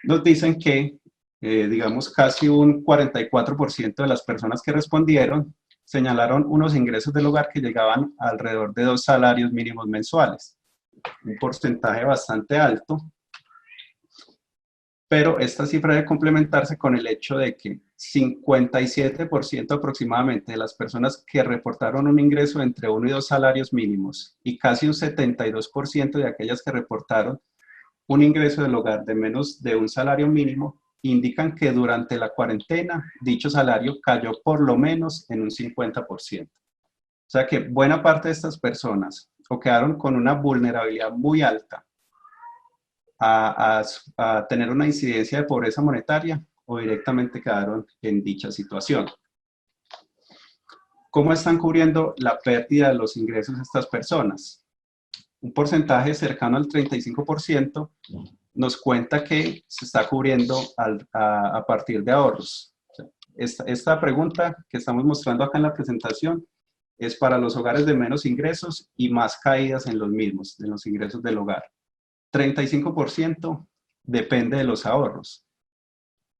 nos dicen que digamos, casi un 44% de las personas que respondieron señalaron unos ingresos del hogar que llegaban a alrededor de 2 salarios mínimos mensuales. un porcentaje bastante alto, pero esta cifra debe complementarse con el hecho de que 57% aproximadamente de las personas que reportaron un ingreso entre 1 y 2 salarios mínimos y casi un 72% de aquellas que reportaron un ingreso del hogar de menos de un salario mínimo indican que durante la cuarentena dicho salario cayó por lo menos en un 50%. O sea que buena parte de estas personas o quedaron con una vulnerabilidad muy alta a tener una incidencia de pobreza monetaria o directamente quedaron en dicha situación. ¿Cómo están cubriendo la pérdida de los ingresos estas personas? Un porcentaje cercano al 35% nos cuenta que se está cubriendo a partir de ahorros. Esta pregunta que estamos mostrando acá en la presentación es para los hogares de menos ingresos y más caídas en los mismos, en los ingresos del hogar. 35% depende de los ahorros.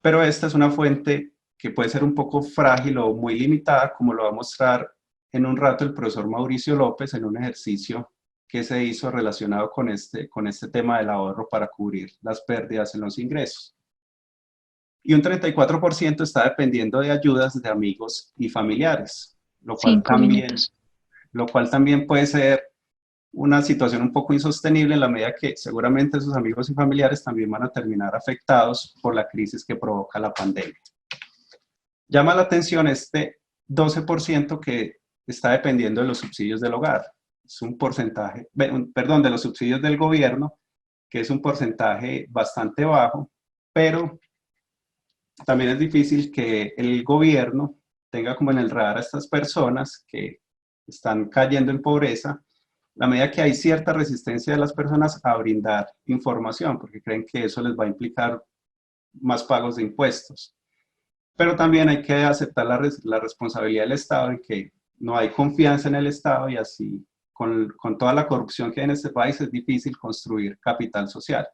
Pero esta es una fuente que puede ser un poco frágil o muy limitada, como lo va a mostrar en un rato el profesor Mauricio López en un ejercicio que se hizo relacionado con este tema del ahorro para cubrir las pérdidas en los ingresos. Y un 34% está dependiendo de ayudas de amigos y familiares, lo cual también puede ser una situación un poco insostenible en la medida que seguramente sus amigos y familiares también van a terminar afectados por la crisis que provoca la pandemia. Llama la atención este 12% que está dependiendo de los subsidios del hogar. Es un porcentaje, perdón, de los subsidios del gobierno, que es un porcentaje bastante bajo, pero también es difícil que el gobierno tenga como en el radar a estas personas que están cayendo en pobreza, la medida que hay cierta resistencia de las personas a brindar información, porque creen que eso les va a implicar más pagos de impuestos. Pero también hay que aceptar la responsabilidad del Estado en que no hay confianza en el Estado y así, con toda la corrupción que hay en este país, es difícil construir capital social.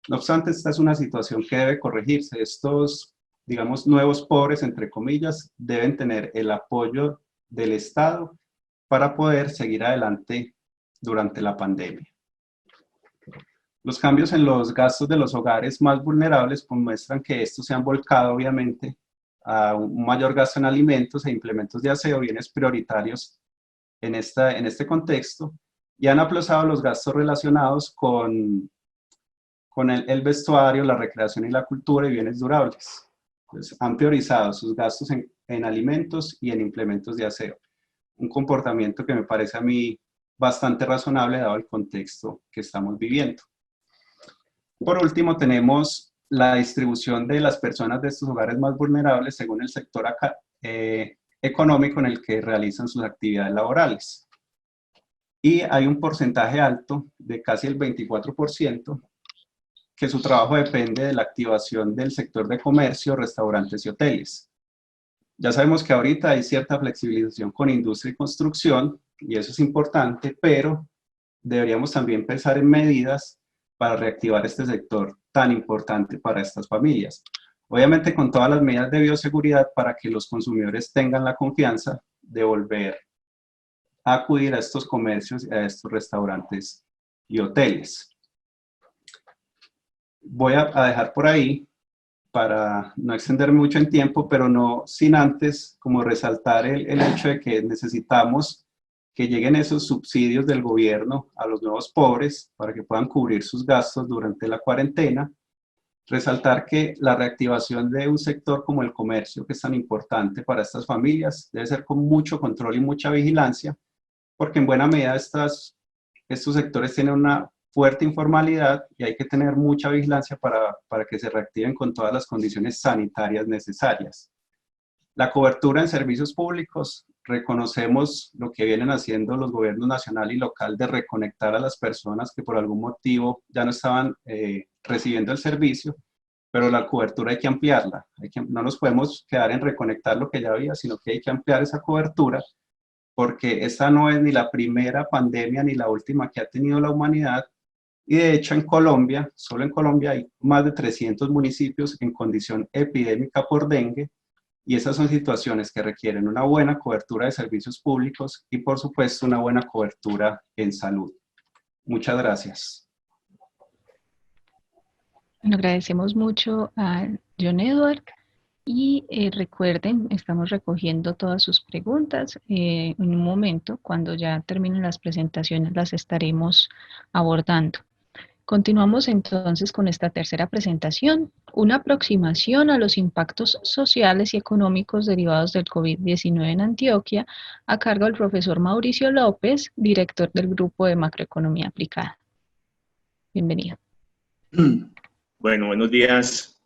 No obstante, esta es una situación que debe corregirse. Estos, digamos, nuevos pobres, entre comillas, deben tener el apoyo del Estado para poder seguir adelante durante la pandemia. Los cambios en los gastos de los hogares más vulnerables pues muestran que estos se han volcado obviamente a un mayor gasto en alimentos e implementos de aseo, bienes prioritarios en este contexto, y han aplazado los gastos relacionados con el vestuario, la recreación y la cultura y bienes durables. Pues han priorizado sus gastos en alimentos y en implementos de aseo. Un comportamiento que me parece a mí bastante razonable dado el contexto que estamos viviendo. Por último, tenemos la distribución de las personas de estos hogares más vulnerables según el sector económico en el que realizan sus actividades laborales. Y hay un porcentaje alto de casi el 24% que su trabajo depende de la activación del sector de comercio, restaurantes y hoteles. Ya sabemos que ahorita hay cierta flexibilización con industria y construcción, y eso es importante, pero deberíamos también pensar en medidas para reactivar este sector tan importante para estas familias. Obviamente con todas las medidas de bioseguridad para que los consumidores tengan la confianza de volver a acudir a estos comercios, a estos restaurantes y hoteles. Voy a dejar por ahí para no extenderme mucho en tiempo, pero no sin antes como resaltar el hecho de que necesitamos que lleguen esos subsidios del gobierno a los nuevos pobres para que puedan cubrir sus gastos durante la cuarentena. Resaltar que la reactivación de un sector como el comercio, que es tan importante para estas familias, debe ser con mucho control y mucha vigilancia, porque en buena medida estos sectores tienen una fuerte informalidad y hay que tener mucha vigilancia para que se reactiven con todas las condiciones sanitarias necesarias. La cobertura en servicios públicos, reconocemos lo que vienen haciendo los gobiernos nacional y local de reconectar a las personas que por algún motivo ya no estaban recibiendo el servicio, pero la cobertura hay que ampliarla. No nos podemos quedar en reconectar lo que ya había, sino que hay que ampliar esa cobertura, porque esta no es ni la primera pandemia ni la última que ha tenido la humanidad. Y de hecho en Colombia, solo en Colombia hay más de 300 municipios en condición epidémica por dengue, y esas son situaciones que requieren una buena cobertura de servicios públicos y por supuesto una buena cobertura en salud. Muchas gracias. Bueno, agradecemos mucho a John Edward y recuerden, estamos recogiendo todas sus preguntas. En un momento, cuando ya terminen las presentaciones, las estaremos abordando. Continuamos entonces con esta tercera presentación, una aproximación a los impactos sociales y económicos derivados del COVID-19 en Antioquia, a cargo del profesor Mauricio López, director del Grupo de Macroeconomía Aplicada. Bienvenido. Bueno, buenos días.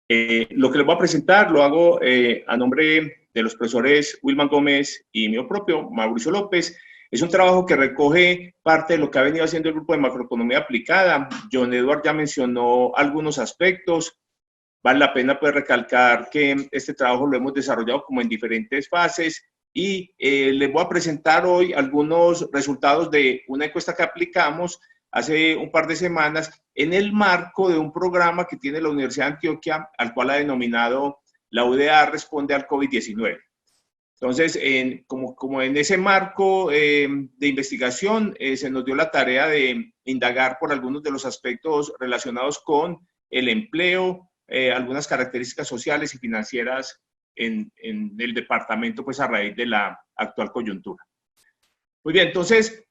Lo que les voy a presentar lo hago a nombre de los profesores Wilman Gómez y mío propio, Mauricio López. Es un trabajo que recoge parte de lo que ha venido haciendo el Grupo de Macroeconomía Aplicada. John Edward ya mencionó algunos aspectos. Vale la pena pues recalcar que este trabajo lo hemos desarrollado como en diferentes fases y les voy a presentar hoy algunos resultados de una encuesta que aplicamos hace un par de semanas en el marco de un programa que tiene la Universidad de Antioquia, al cual ha denominado la UDA Responde al COVID-19. Entonces, como en ese marco de investigación, se nos dio la tarea de indagar por algunos de los aspectos relacionados con el empleo, algunas características sociales y financieras en el departamento, pues a raíz de la actual coyuntura. Muy bien, entonces,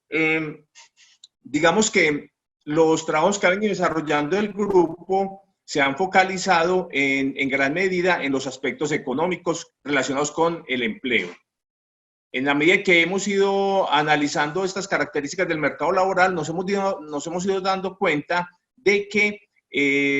digamos que los trabajos que ha venido desarrollando el grupo se han focalizado en gran medida en los aspectos económicos relacionados con el empleo. En la medida que hemos ido analizando estas características del mercado laboral, nos hemos ido dando cuenta de que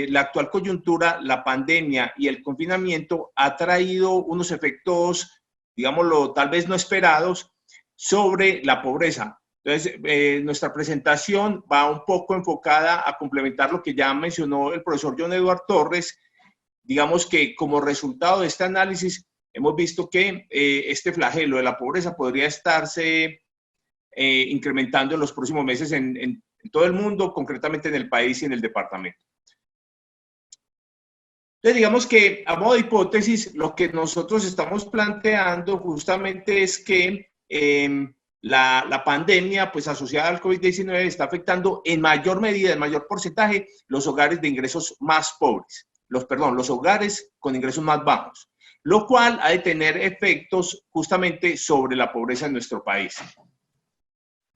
la actual coyuntura, la pandemia y el confinamiento ha traído unos efectos, digámoslo, tal vez no esperados, sobre la pobreza. Entonces, nuestra presentación va un poco enfocada a complementar lo que ya mencionó el profesor John Edward Torres. Digamos que como resultado de este análisis, hemos visto que este flagelo de la pobreza podría estarse incrementando en los próximos meses en todo el mundo, concretamente en el país y en el departamento. Entonces, digamos que a modo de hipótesis, lo que nosotros estamos planteando justamente es que la pandemia, pues asociada al COVID-19, está afectando en mayor medida, en mayor porcentaje, los hogares de ingresos más pobres, los hogares con ingresos más bajos, lo cual ha de tener efectos justamente sobre la pobreza en nuestro país.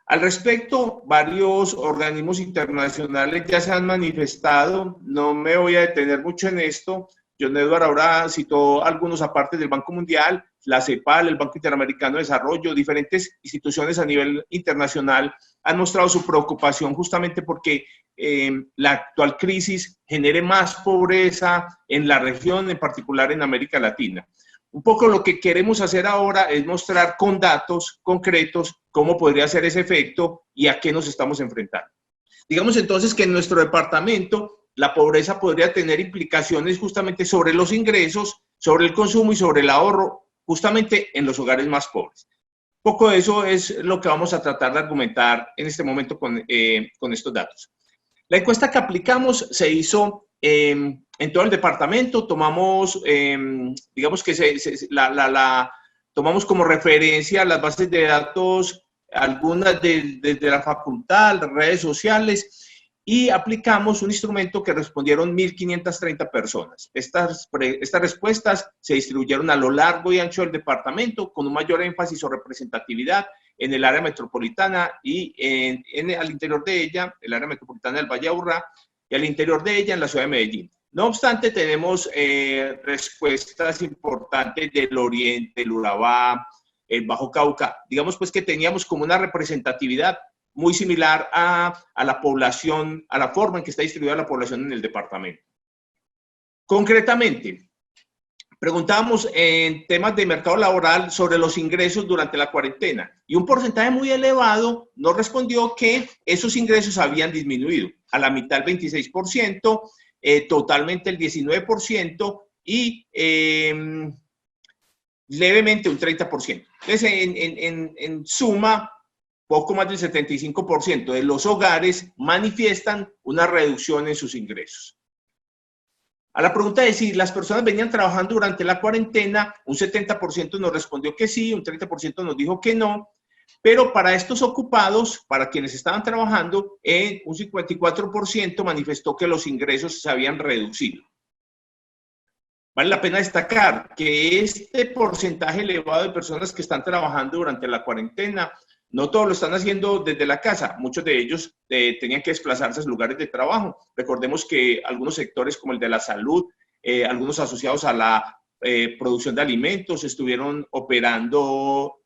Al respecto, varios organismos internacionales ya se han manifestado, no me voy a detener mucho en esto. John Edward ahora citó algunos aparte del Banco Mundial, la CEPAL, el Banco Interamericano de Desarrollo, diferentes instituciones a nivel internacional han mostrado su preocupación justamente porque la actual crisis genere más pobreza en la región, en particular en América Latina. Un poco lo que queremos hacer ahora es mostrar con datos concretos cómo podría ser ese efecto y a qué nos estamos enfrentando. Digamos entonces que en nuestro departamento la pobreza podría tener implicaciones justamente sobre los ingresos, sobre el consumo y sobre el ahorro, justamente en los hogares más pobres. Un poco de eso es lo que vamos a tratar de argumentar en este momento con estos datos. La encuesta que aplicamos se hizo en todo el departamento, tomamos, digamos que tomamos como referencia las bases de datos, algunas desde la facultad, las redes sociales, y aplicamos un instrumento que respondieron 1.530 personas. Estas respuestas se distribuyeron a lo largo y ancho del departamento, con un mayor énfasis o representatividad en el área metropolitana y al interior de ella, el área metropolitana del Valle de Aburrá, y al interior de ella en la ciudad de Medellín. No obstante, tenemos respuestas importantes del Oriente, el Urabá, el Bajo Cauca. Digamos pues que teníamos como una representatividad muy similar a la población, a la forma en que está distribuida la población en el departamento. Concretamente, preguntábamos en temas de mercado laboral sobre los ingresos durante la cuarentena y un porcentaje muy elevado nos respondió que esos ingresos habían disminuido, a la mitad el 26%, totalmente el 19% y levemente un 30%. Entonces, en suma, poco más del 75% de los hogares manifiestan una reducción en sus ingresos. A la pregunta de si las personas venían trabajando durante la cuarentena, un 70% nos respondió que sí, un 30% nos dijo que no. Pero para estos ocupados, para quienes estaban trabajando, un 54% manifestó que los ingresos se habían reducido. Vale la pena destacar que este porcentaje elevado de personas que están trabajando durante la cuarentena, no todos lo están haciendo desde la casa, muchos de ellos tenían que desplazarse a sus lugares de trabajo. Recordemos que algunos sectores como el de la salud, algunos asociados a la producción de alimentos, estuvieron operando,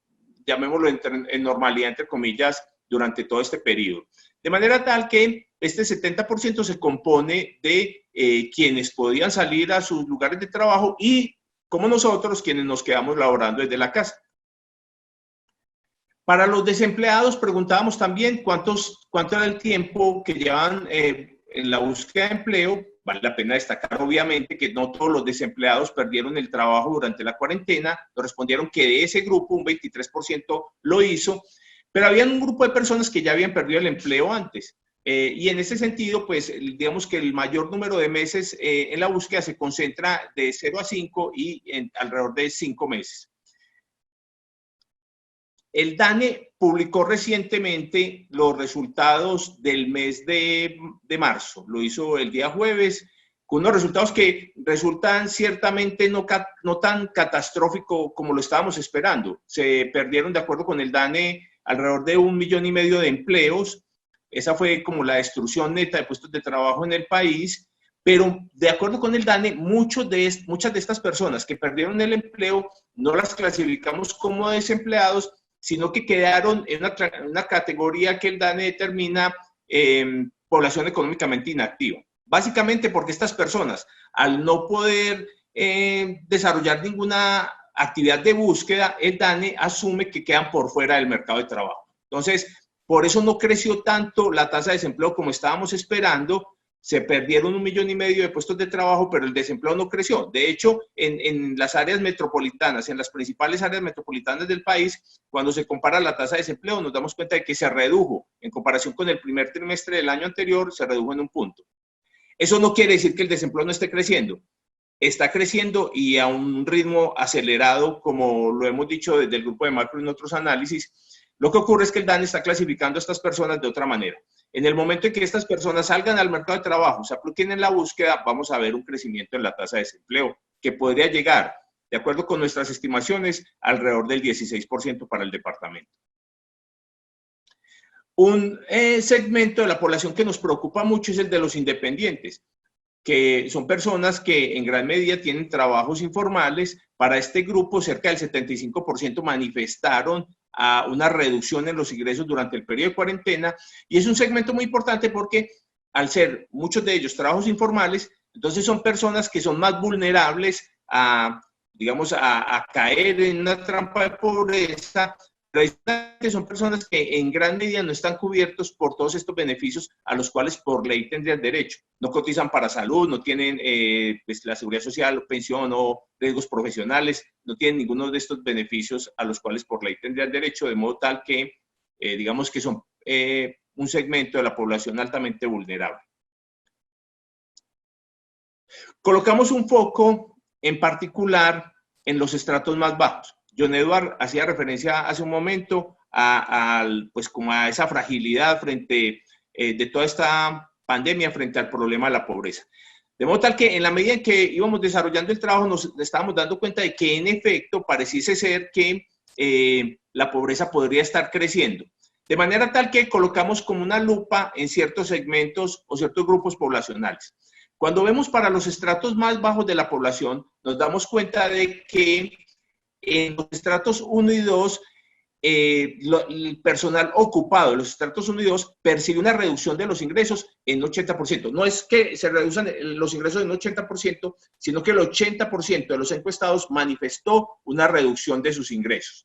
llamémoslo en normalidad, entre comillas, durante todo este periodo. De manera tal que este 70% se compone de quienes podían salir a sus lugares de trabajo y, como nosotros, quienes nos quedamos laborando desde la casa. Para los desempleados preguntábamos también cuánto era el tiempo que llevan en la búsqueda de empleo. Vale la pena destacar, obviamente, que no todos los desempleados perdieron el trabajo durante la cuarentena. Nos respondieron que de ese grupo un 23% lo hizo, pero había un grupo de personas que ya habían perdido el empleo antes. Y en ese sentido, pues, digamos que el mayor número de meses en la búsqueda se concentra de 0 a 5 y en alrededor de 5 meses. El DANE publicó recientemente los resultados del mes de marzo. Lo hizo el día jueves, con unos resultados que resultan ciertamente no tan catastróficos como lo estábamos esperando. Se perdieron, de acuerdo con el DANE, alrededor de 1,5 millones de empleos. Esa fue como la destrucción neta de puestos de trabajo en el país. Pero de acuerdo con el DANE, muchas de estas personas que perdieron el empleo no las clasificamos como desempleados, sino que quedaron en una categoría que el DANE determina población económicamente inactiva. Básicamente porque estas personas, al no poder desarrollar ninguna actividad de búsqueda, el DANE asume que quedan por fuera del mercado de trabajo. Entonces, por eso no creció tanto la tasa de desempleo como estábamos esperando. Se perdieron 1,5 millones de puestos de trabajo, pero el desempleo no creció. De hecho, en las áreas metropolitanas, en las principales áreas metropolitanas del país, cuando se compara la tasa de desempleo, nos damos cuenta de que se redujo. En comparación con el primer trimestre del año anterior, se redujo en 1 punto. Eso no quiere decir que el desempleo no esté creciendo. Está creciendo y a un ritmo acelerado, como lo hemos dicho desde el grupo de macro en otros análisis. Lo que ocurre es que el DANE está clasificando a estas personas de otra manera. En el momento en que estas personas salgan al mercado de trabajo, se apliquen en la búsqueda, vamos a ver un crecimiento en la tasa de desempleo que podría llegar, de acuerdo con nuestras estimaciones, alrededor del 16% para el departamento. Un segmento de la población que nos preocupa mucho es el de los independientes, que son personas que en gran medida tienen trabajos informales. Para este grupo, cerca del 75% manifestaron a una reducción en los ingresos durante el periodo de cuarentena, y es un segmento muy importante porque al ser muchos de ellos trabajos informales, entonces son personas que son más vulnerables a, digamos, a caer en una trampa de pobreza, pero son personas que en gran medida no están cubiertos por todos estos beneficios a los cuales por ley tendrían derecho. No cotizan para salud, no tienen pues, la seguridad social, pensión o riesgos profesionales, no tienen ninguno de estos beneficios a los cuales por ley tendrían derecho, de modo tal que digamos que son un segmento de la población altamente vulnerable. Colocamos un foco en particular en los estratos más bajos. John Edward hacía referencia hace un momento pues como a esa fragilidad frente de toda esta pandemia frente al problema de la pobreza. De modo tal que en la medida en que íbamos desarrollando el trabajo nos estábamos dando cuenta de que en efecto pareciese ser que la pobreza podría estar creciendo. De manera tal que colocamos como una lupa en ciertos segmentos o ciertos grupos poblacionales. Cuando vemos para los estratos más bajos de la población, nos damos cuenta de que en los estratos 1 y 2, el personal ocupado de los estratos 1 y 2 percibe una reducción de los ingresos en 80%. No es que se reduzcan los ingresos en 80%, sino que el 80% de los encuestados manifestó una reducción de sus ingresos.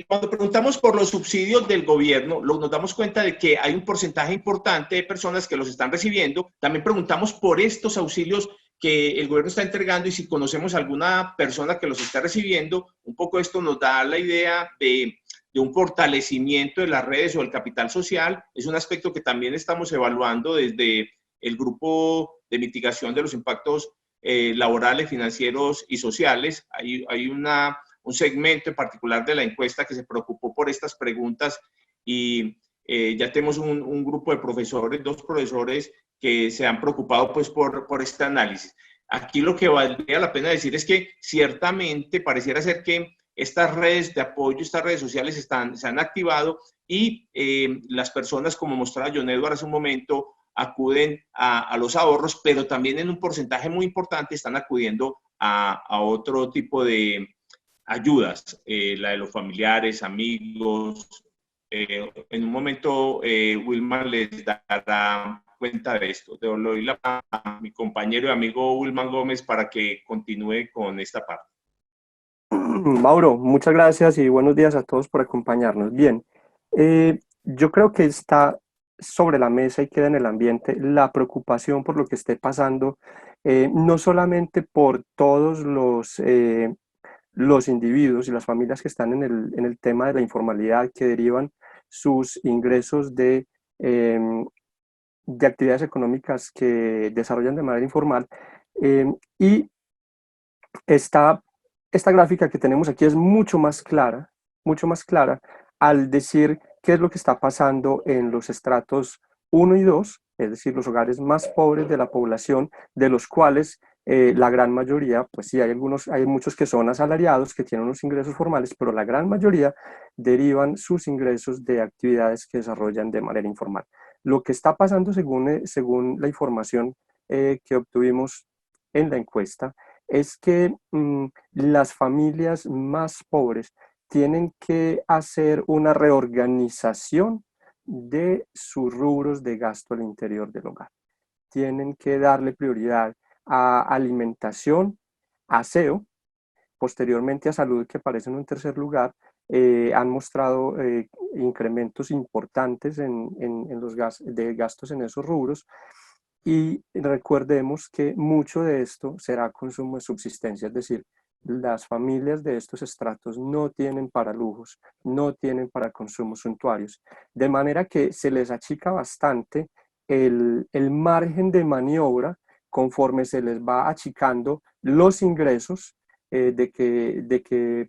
Cuando preguntamos por los subsidios del gobierno, nos damos cuenta de que hay un porcentaje importante de personas que los están recibiendo. También preguntamos por estos auxilios que el gobierno está entregando y si conocemos alguna persona que los está recibiendo. Un poco esto nos da la idea de un fortalecimiento de las redes o el capital social. Es un aspecto que también estamos evaluando desde el grupo de mitigación de los impactos laborales, financieros y sociales. Hay un segmento en particular de la encuesta que se preocupó por estas preguntas y ya tenemos un grupo de profesores, 2 profesores que se han preocupado pues por este análisis. Aquí lo que valdría la pena decir es que ciertamente pareciera ser que estas redes de apoyo, estas redes sociales se han activado y las personas, como mostraba John Edward hace un momento, acuden a los ahorros, pero también en un porcentaje muy importante están acudiendo a otro tipo de ayudas, la de los familiares, amigos. En un momento, Wilmar les dará cuenta de esto. Le doy la palabra a mi compañero y amigo Wilman Gómez para que continúe con esta parte. Mauro, muchas gracias y buenos días a todos por acompañarnos. Bien, yo creo que está sobre la mesa y queda en el ambiente la preocupación por lo que esté pasando, no solamente por todos los individuos y las familias que están en el tema de la informalidad, que derivan sus ingresos de actividades económicas que desarrollan de manera informal. Y esta gráfica que tenemos aquí es mucho más clara al decir qué es lo que está pasando en los estratos 1 y 2, es decir, los hogares más pobres de la población, de los cuales la gran mayoría, pues sí, hay muchos que son asalariados, que tienen unos ingresos formales, pero la gran mayoría derivan sus ingresos de actividades que desarrollan de manera informal. Lo que está pasando según la información que obtuvimos en la encuesta es que las familias más pobres tienen que hacer una reorganización de sus rubros de gasto al interior del hogar. Tienen que darle prioridad a alimentación, aseo, posteriormente a salud, que aparece en un tercer lugar. Han mostrado incrementos importantes en los gastos en esos rubros. Y recordemos que mucho de esto será consumo de subsistencia, es decir, las familias de estos estratos no tienen para lujos, no tienen para consumos suntuarios, de manera que se les achica bastante el margen de maniobra conforme se les va achicando los ingresos que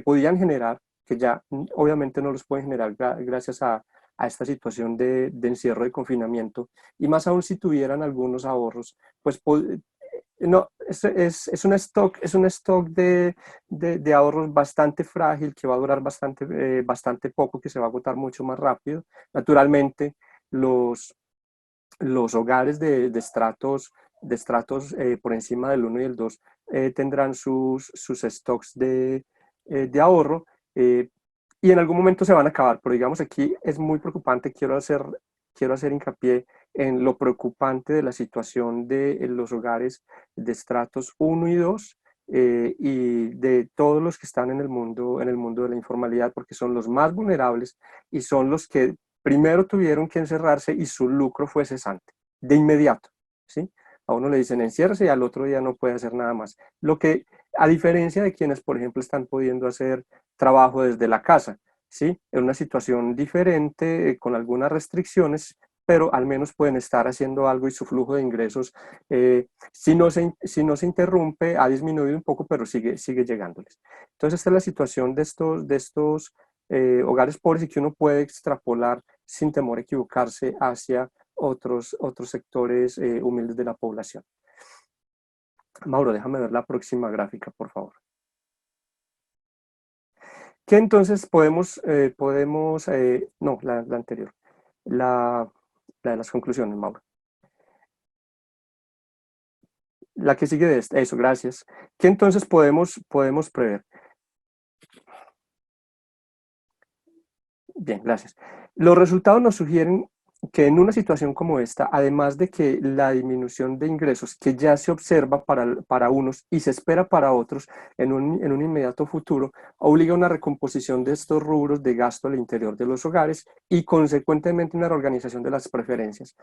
podían generar, que ya obviamente no los pueden generar gracias a esta situación de encierro, de confinamiento, y más aún si tuvieran algunos ahorros, pues no, es un stock de ahorros bastante frágil, que va a durar bastante poco, que se va a agotar mucho más rápido. Naturalmente, los hogares de estratos por encima del 1 y el 2 tendrán sus stocks de ahorro, y en algún momento se van a acabar, pero digamos aquí es muy preocupante. Quiero hacer hincapié en lo preocupante de la situación de los hogares de estratos 1 y 2, y de todos los que están en el mundo de la informalidad, porque son los más vulnerables y son los que primero tuvieron que encerrarse y su lucro fue cesante, de inmediato, ¿sí? A uno le dicen enciérrese y al otro día no puede hacer nada más. Lo que, a diferencia de quienes, por ejemplo, están pudiendo hacer trabajo desde la casa, ¿sí? En una situación diferente, con algunas restricciones, pero al menos pueden estar haciendo algo y su flujo de ingresos, si no se interrumpe, ha disminuido un poco, pero sigue llegándoles. Entonces, esta es la situación de estos hogares pobres, y que uno puede extrapolar sin temor a equivocarse hacia otros sectores humildes de la población. Mauro, déjame ver la próxima gráfica, por favor. ¿Qué entonces no, la anterior, la de las conclusiones, Mauro. La que sigue de esta, eso, gracias. ¿Qué entonces podemos prever? Bien, gracias. Los resultados nos sugieren que en una situación como esta, además de que la disminución de ingresos que ya se observa para unos y se espera para otros en un inmediato futuro, obliga a una recomposición de estos rubros de gasto al interior de los hogares y consecuentemente una reorganización de las preferencias.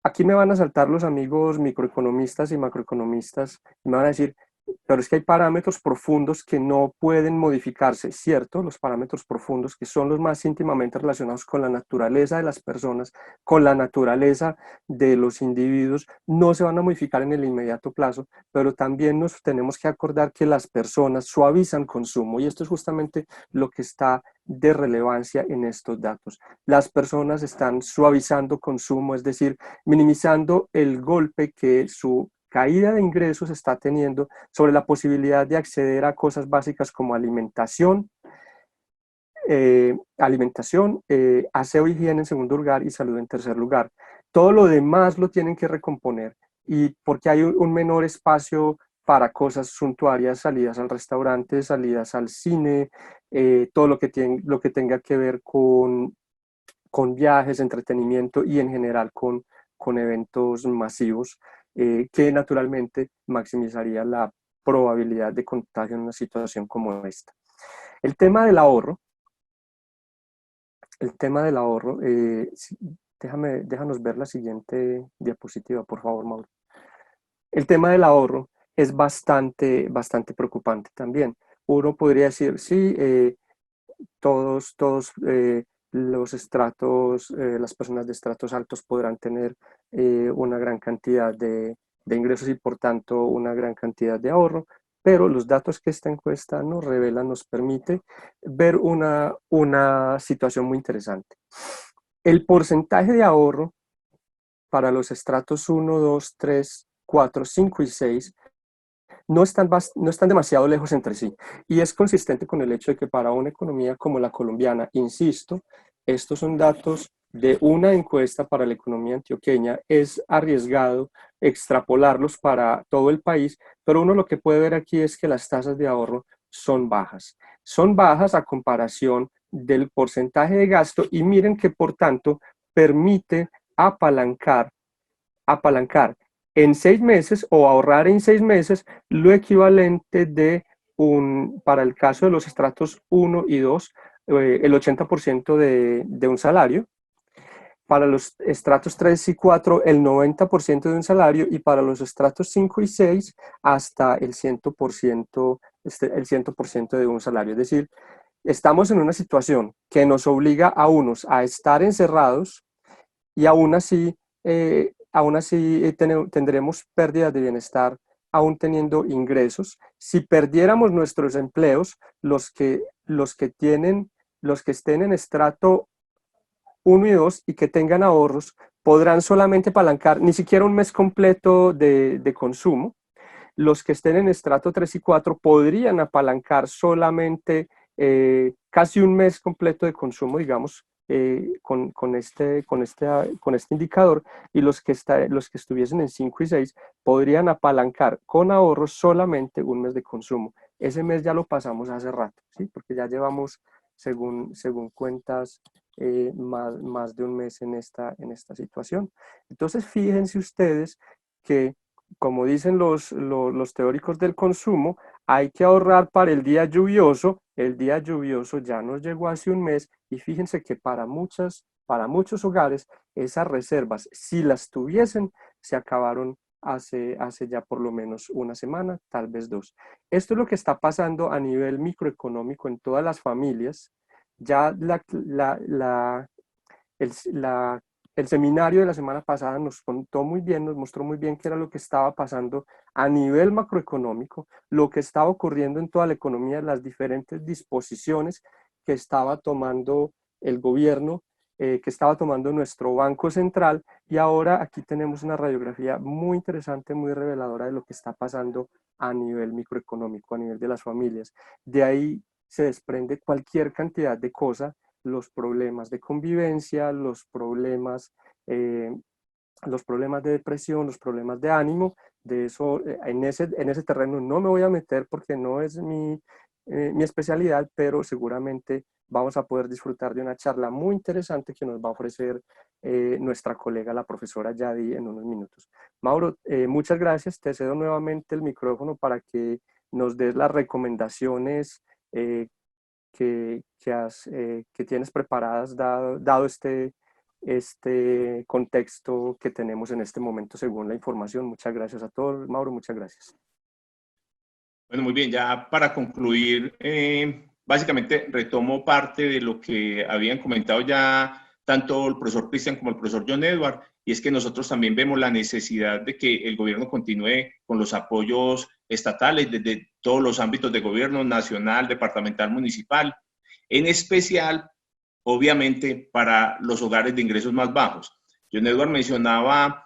Aquí me van a saltar los amigos microeconomistas y macroeconomistas y me van a decir, pero es que hay parámetros profundos que no pueden modificarse, ¿cierto? Los parámetros profundos que son los más íntimamente relacionados con la naturaleza de las personas, con la naturaleza de los individuos, no se van a modificar en el inmediato plazo, pero también nos tenemos que acordar que las personas suavizan consumo y esto es justamente lo que está de relevancia en estos datos. Las personas están suavizando consumo, es decir, minimizando el golpe que su caída de ingresos está teniendo sobre la posibilidad de acceder a cosas básicas como alimentación, aseo y higiene en segundo lugar y salud en tercer lugar. Todo lo demás lo tienen que recomponer y porque hay un menor espacio para cosas suntuarias, salidas al restaurante, salidas al cine, todo lo que tenga que ver con viajes, entretenimiento y en general con eventos masivos, que naturalmente maximizaría la probabilidad de contagio en una situación como esta. El tema del ahorro, déjanos ver la siguiente diapositiva, por favor, Mauro. El tema del ahorro es bastante preocupante también. Uno podría decir, sí, todos los estratos, las personas de estratos altos podrán tener una gran cantidad de ingresos y por tanto una gran cantidad de ahorro, pero los datos que esta encuesta nos revela nos permite ver una situación muy interesante. El porcentaje de ahorro para los estratos 1, 2, 3, 4, 5 y 6 no están demasiado lejos entre sí. Y es consistente con el hecho de que para una economía como la colombiana, insisto, estos son datos de una encuesta para la economía antioqueña, es arriesgado extrapolarlos para todo el país, pero uno lo que puede ver aquí es que las tasas de ahorro son bajas. Son bajas a comparación del porcentaje de gasto y miren que por tanto permite apalancar en 6 meses o ahorrar en 6 meses lo equivalente de para el caso de los estratos 1 y 2, el 80% de un salario, para los estratos 3 y 4 el 90% de un salario y para los estratos 5 y 6 hasta el 100%, el 100% de un salario. Es decir, estamos en una situación que nos obliga a unos a estar encerrados y aún así tendremos pérdidas de bienestar aún teniendo ingresos. Si perdiéramos nuestros empleos, los que estén en estrato 1 y 2 y que tengan ahorros, podrán solamente apalancar ni siquiera un mes completo de consumo. Los que estén en estrato 3 y 4 podrían apalancar solamente casi un mes completo de consumo, digamos, con este indicador, y los que estuviesen en 5 y 6 podrían apalancar con ahorros solamente un mes de consumo. Ese mes ya lo pasamos hace rato, ¿sí? Porque ya llevamos, según cuentas, más de un mes en esta situación. Entonces, fíjense ustedes que, como dicen los teóricos del consumo, hay que ahorrar para el día lluvioso. El día lluvioso ya nos llegó hace un mes y fíjense que para muchos hogares esas reservas, si las tuviesen, se acabaron hace ya por lo menos una semana, tal vez 2. Esto es lo que está pasando a nivel microeconómico en todas las familias. Ya el, el seminario de la semana pasada nos contó muy bien, nos mostró muy bien qué era lo que estaba pasando a nivel macroeconómico, lo que estaba ocurriendo en toda la economía, las diferentes disposiciones que estaba tomando el gobierno, que estaba tomando nuestro Banco Central, y ahora aquí tenemos una radiografía muy interesante, muy reveladora de lo que está pasando a nivel microeconómico, a nivel de las familias. De ahí se desprende cualquier cantidad de cosas, los problemas de convivencia, los problemas de depresión, los problemas de ánimo. De eso, en ese terreno no me voy a meter porque no es mi especialidad, pero seguramente vamos a poder disfrutar de una charla muy interesante que nos va a ofrecer nuestra colega, la profesora Yadi, en unos minutos. Mauro, muchas gracias. Te cedo nuevamente el micrófono para que nos des las recomendaciones que tienes preparadas dado este contexto que tenemos en este momento según la información. Muchas gracias a todos. Mauro, muchas gracias. Bueno, muy bien, ya para concluir, básicamente retomo parte de lo que habían comentado ya tanto el profesor Cristian como el profesor John Edward, y es que nosotros también vemos la necesidad de que el gobierno continúe con los apoyos estatales desde todos los ámbitos de gobierno, nacional, departamental, municipal, en especial, obviamente, para los hogares de ingresos más bajos. John Edward mencionaba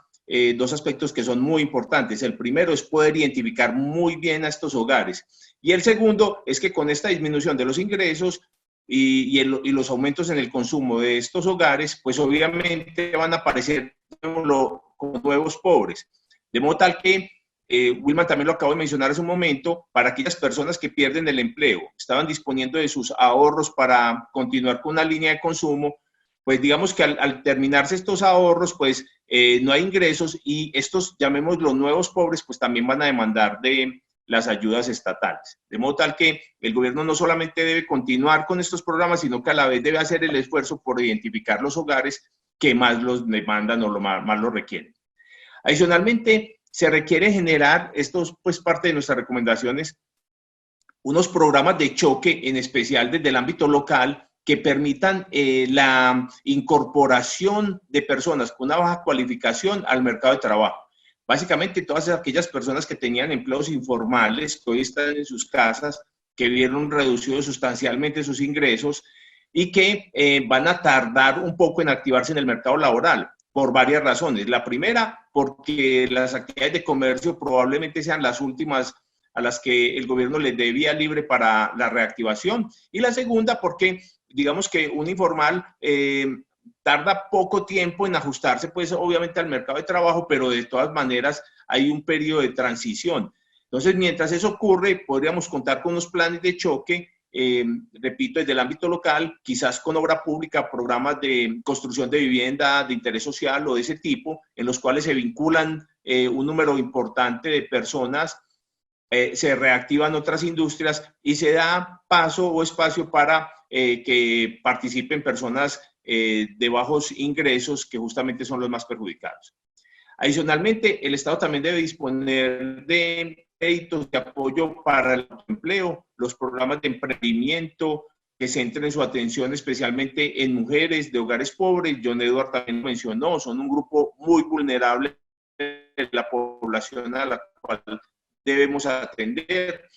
dos aspectos que son muy importantes. El primero es poder identificar muy bien a estos hogares. Y el segundo es que con esta disminución de los ingresos y los aumentos en el consumo de estos hogares, pues obviamente van a aparecer como nuevos pobres. De modo tal que, Wilman también lo acabo de mencionar hace un momento, para aquellas personas que pierden el empleo, estaban disponiendo de sus ahorros para continuar con una línea de consumo, pues digamos que al terminarse estos ahorros, pues no hay ingresos y estos, llamémoslos nuevos pobres, pues también van a demandar de las ayudas estatales. De modo tal que el gobierno no solamente debe continuar con estos programas, sino que a la vez debe hacer el esfuerzo por identificar los hogares que más los demandan o más los requieren. Adicionalmente, se requiere generar, esto es pues parte de nuestras recomendaciones, unos programas de choque, en especial desde el ámbito local, que permitan la incorporación de personas con una baja cualificación al mercado de trabajo. Básicamente, todas aquellas personas que tenían empleos informales, que hoy están en sus casas, que vieron reducidos sustancialmente sus ingresos y que van a tardar un poco en activarse en el mercado laboral, por varias razones. La primera, porque las actividades de comercio probablemente sean las últimas a las que el gobierno les dé vía libre para la reactivación. Y la segunda, porque digamos que un informal tarda poco tiempo en ajustarse, pues obviamente al mercado de trabajo, pero de todas maneras hay un periodo de transición. Entonces, mientras eso ocurre, podríamos contar con unos planes de choque, repito, desde el ámbito local, quizás con obra pública, programas de construcción de vivienda de interés social o de ese tipo, en los cuales se vinculan un número importante de personas, se reactivan otras industrias y se da paso o espacio para que participen personas de bajos ingresos, que justamente son los más perjudicados. Adicionalmente, el Estado también debe disponer de créditos de apoyo para el empleo, los programas de emprendimiento que centren su atención especialmente en mujeres de hogares pobres. John Edward también lo mencionó, son un grupo muy vulnerable de la población a la cual debemos atender.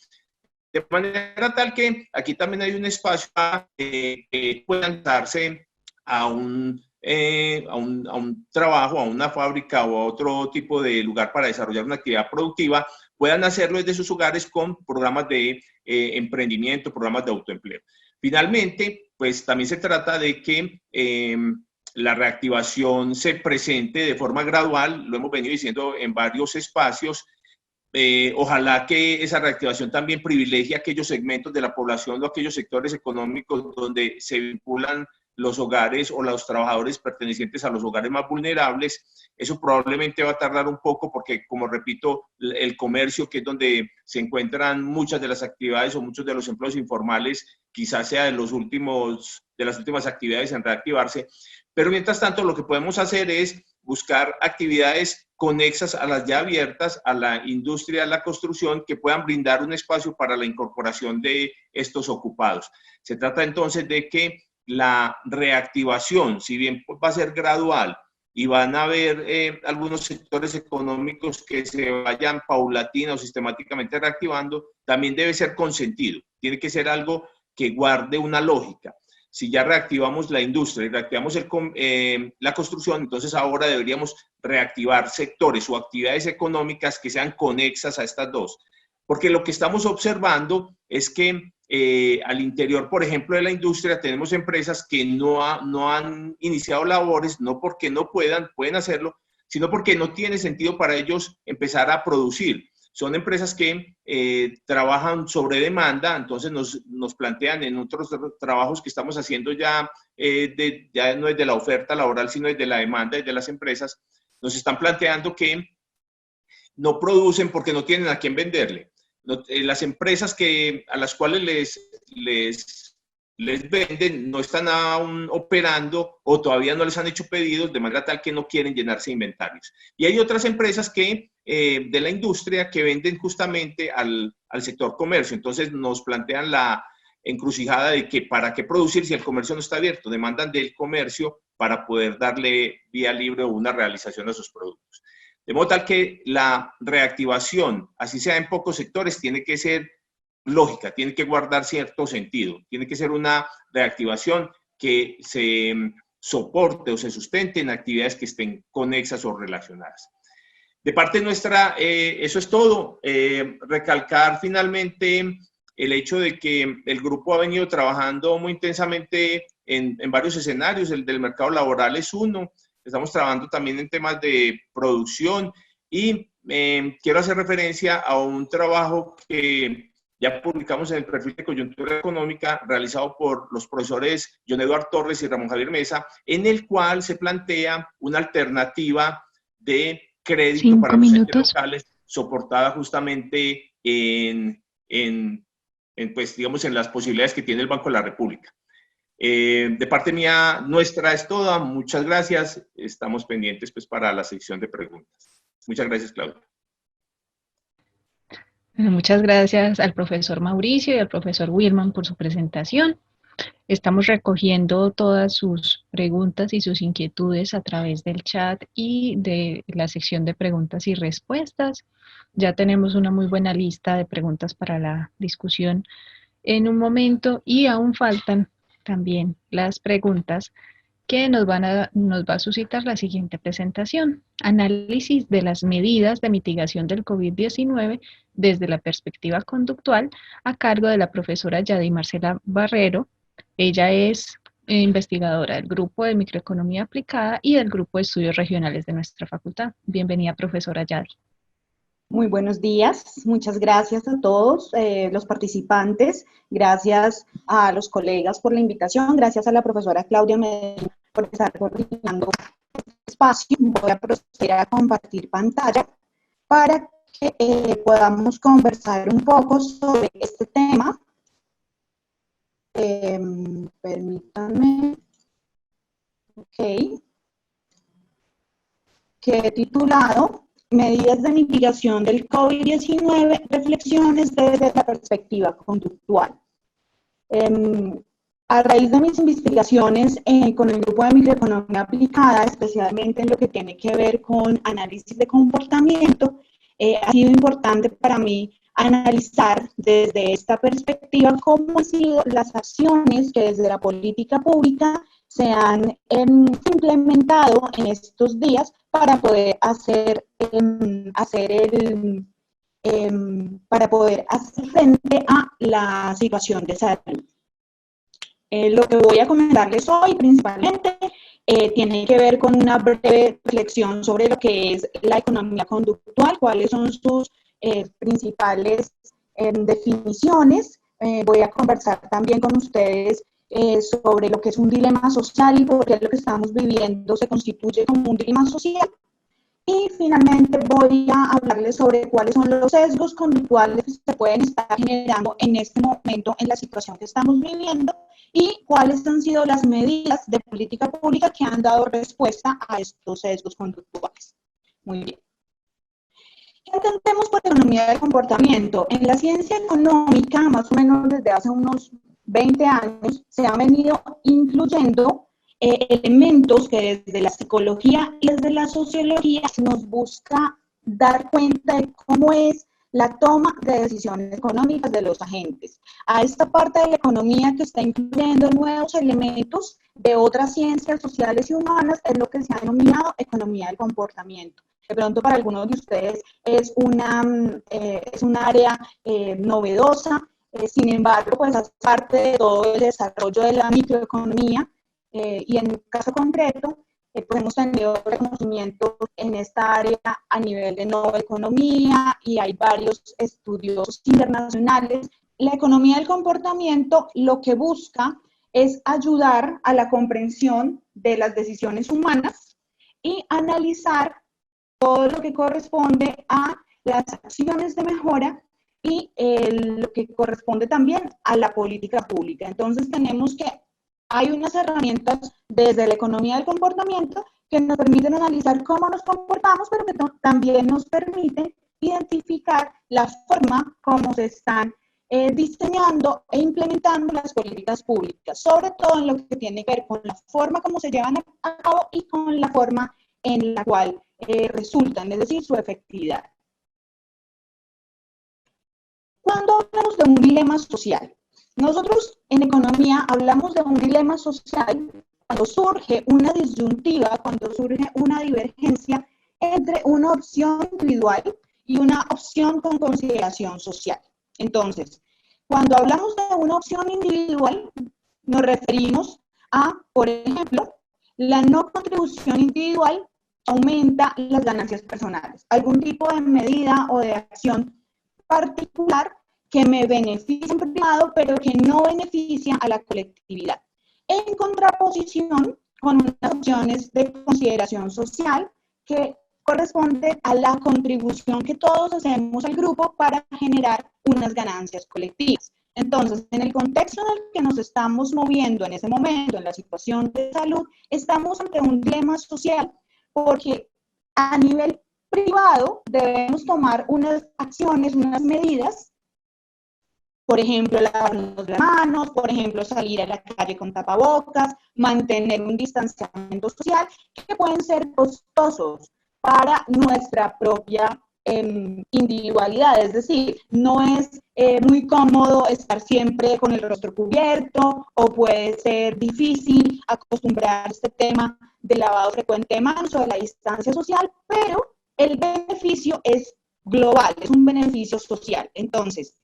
De manera tal que aquí también hay un espacio para que puedan darse a un trabajo, a una fábrica o a otro tipo de lugar para desarrollar una actividad productiva, puedan hacerlo desde sus hogares con programas de emprendimiento, programas de autoempleo. Finalmente, pues también se trata de que la reactivación se presente de forma gradual, lo hemos venido diciendo en varios espacios. Ojalá que esa reactivación también privilegie a aquellos segmentos de la población o aquellos sectores económicos donde se vinculan los hogares o los trabajadores pertenecientes a los hogares más vulnerables. Eso probablemente va a tardar un poco porque, como repito, el comercio, que es donde se encuentran muchas de las actividades o muchos de los empleos informales, quizás sea de las últimas actividades en reactivarse. Pero mientras tanto, lo que podemos hacer es buscar actividades conexas a las ya abiertas, a la industria de la construcción, que puedan brindar un espacio para la incorporación de estos ocupados. Se trata entonces de que la reactivación, si bien va a ser gradual y van a haber algunos sectores económicos que se vayan paulatina o sistemáticamente reactivando, también debe ser consentido. Tiene que ser algo que guarde una lógica. Si ya reactivamos la industria y reactivamos la construcción, entonces ahora deberíamos reactivar sectores o actividades económicas que sean conexas a estas dos. Porque lo que estamos observando es que al interior, por ejemplo, de la industria, tenemos empresas que no han iniciado labores, no porque no pueden hacerlo, sino porque no tiene sentido para ellos empezar a producir. Son empresas que trabajan sobre demanda, entonces nos plantean en otros trabajos que estamos haciendo ya no es de la oferta laboral, sino desde la demanda, desde las empresas, nos están planteando que no producen porque no tienen a quién venderle. Las empresas a las cuales les venden no están aún operando o todavía no les han hecho pedidos, de manera tal que no quieren llenarse de inventarios. Y hay otras empresas que de la industria que venden justamente al sector comercio. Entonces nos plantean la encrucijada de que para qué producir si el comercio no está abierto. Demandan del comercio para poder darle vía libre o una realización a sus productos. De modo tal que la reactivación, así sea en pocos sectores, tiene que ser lógica, tiene que guardar cierto sentido, tiene que ser una reactivación que se soporte o se sustente en actividades que estén conexas o relacionadas. De parte nuestra, eso es todo. Recalcar finalmente el hecho de que el grupo ha venido trabajando muy intensamente en varios escenarios. El del mercado laboral es uno. Estamos trabajando también en temas de producción y quiero hacer referencia a un trabajo que ya publicamos en el perfil de coyuntura económica realizado por los profesores John Eduardo Torres y Ramón Javier Mesa, en el cual se plantea una alternativa de crédito para los entes locales soportada justamente pues, digamos, en las posibilidades que tiene el Banco de la República. De parte mía, nuestra es toda. Muchas gracias. Estamos pendientes pues, para la sección de preguntas. Muchas gracias, Claudia. Muchas gracias al profesor Mauricio y al profesor Wilman por su presentación. Estamos recogiendo todas sus preguntas y sus inquietudes a través del chat y de la sección de preguntas y respuestas. Ya tenemos una muy buena lista de preguntas para la discusión en un momento y aún faltan también las preguntas que nos va a suscitar la siguiente presentación. Análisis de las medidas de mitigación del COVID-19 desde la perspectiva conductual a cargo de la profesora Yadi Marcela Barrero. Ella es investigadora del Grupo de Microeconomía Aplicada y del Grupo de Estudios Regionales de nuestra facultad. Bienvenida, profesora Yadi. Muy buenos días, muchas gracias a todos los participantes, gracias a los colegas por la invitación, gracias a la profesora Claudia Medina por estar coordinando este espacio. Voy a proceder a compartir pantalla para que podamos conversar un poco sobre este tema. Permítanme. Ok. Que he titulado Medidas de mitigación del COVID-19, reflexiones desde la perspectiva conductual. A raíz de mis investigaciones con el grupo de microeconomía aplicada, especialmente en lo que tiene que ver con análisis de comportamiento, ha sido importante para mí analizar desde esta perspectiva cómo han sido las acciones que desde la política pública se han implementado en estos días para poder hacer frente a la situación de salud. Lo que voy a comentarles hoy principalmente tiene que ver con una breve reflexión sobre lo que es la economía conductual, cuáles son sus principales definiciones. Voy a conversar también con ustedes sobre lo que es un dilema social y por qué lo que estamos viviendo se constituye como un dilema social. Y finalmente voy a hablarles sobre cuáles son los sesgos conductuales que se pueden estar generando en este momento en la situación que estamos viviendo y cuáles han sido las medidas de política pública que han dado respuesta a estos sesgos conductuales. Muy bien. ¿Qué entendemos por economía del comportamiento? En la ciencia económica, más o menos desde hace unos 20 años, se han venido incluyendo elementos que desde la psicología y desde la sociología nos busca dar cuenta de cómo es la toma de decisiones económicas de los agentes. A esta parte de la economía que está incluyendo nuevos elementos de otras ciencias sociales y humanas es lo que se ha denominado economía del comportamiento. De pronto para algunos de ustedes es un área novedosa, sin embargo, pues hace parte de todo el desarrollo de la microeconomía. Y en el caso concreto, pues hemos tenido reconocimientos en esta área a nivel de nueva economía y hay varios estudios internacionales. La economía del comportamiento lo que busca es ayudar a la comprensión de las decisiones humanas y analizar todo lo que corresponde a las acciones de mejora y lo que corresponde también a la política pública. Entonces tenemos que hay unas herramientas desde la economía del comportamiento que nos permiten analizar cómo nos comportamos, pero que también nos permiten identificar la forma como se están diseñando e implementando las políticas públicas, sobre todo en lo que tiene que ver con la forma como se llevan a cabo y con la forma en la cual resultan, es decir, su efectividad. Cuando hablamos de un dilema social, nosotros en economía hablamos de un dilema social cuando surge una disyuntiva, cuando surge una divergencia entre una opción individual y una opción con consideración social. Entonces, cuando hablamos de una opción individual, nos referimos a, por ejemplo, la no contribución individual aumenta las ganancias personales. Algún tipo de medida o de acción particular que me beneficia en privado, pero que no beneficia a la colectividad. En contraposición con unas opciones de consideración social que corresponden a la contribución que todos hacemos al grupo para generar unas ganancias colectivas. Entonces, en el contexto en el que nos estamos moviendo en ese momento, en la situación de salud, estamos ante un dilema social porque a nivel privado debemos tomar unas acciones, unas medidas, por ejemplo, lavarnos las manos, por ejemplo, salir a la calle con tapabocas, mantener un distanciamiento social, que pueden ser costosos para nuestra propia individualidad. Es decir, no es muy cómodo estar siempre con el rostro cubierto, o puede ser difícil acostumbrar este tema del lavado frecuente de manos o de la distancia social, pero el beneficio es global, es un beneficio social. Entonces,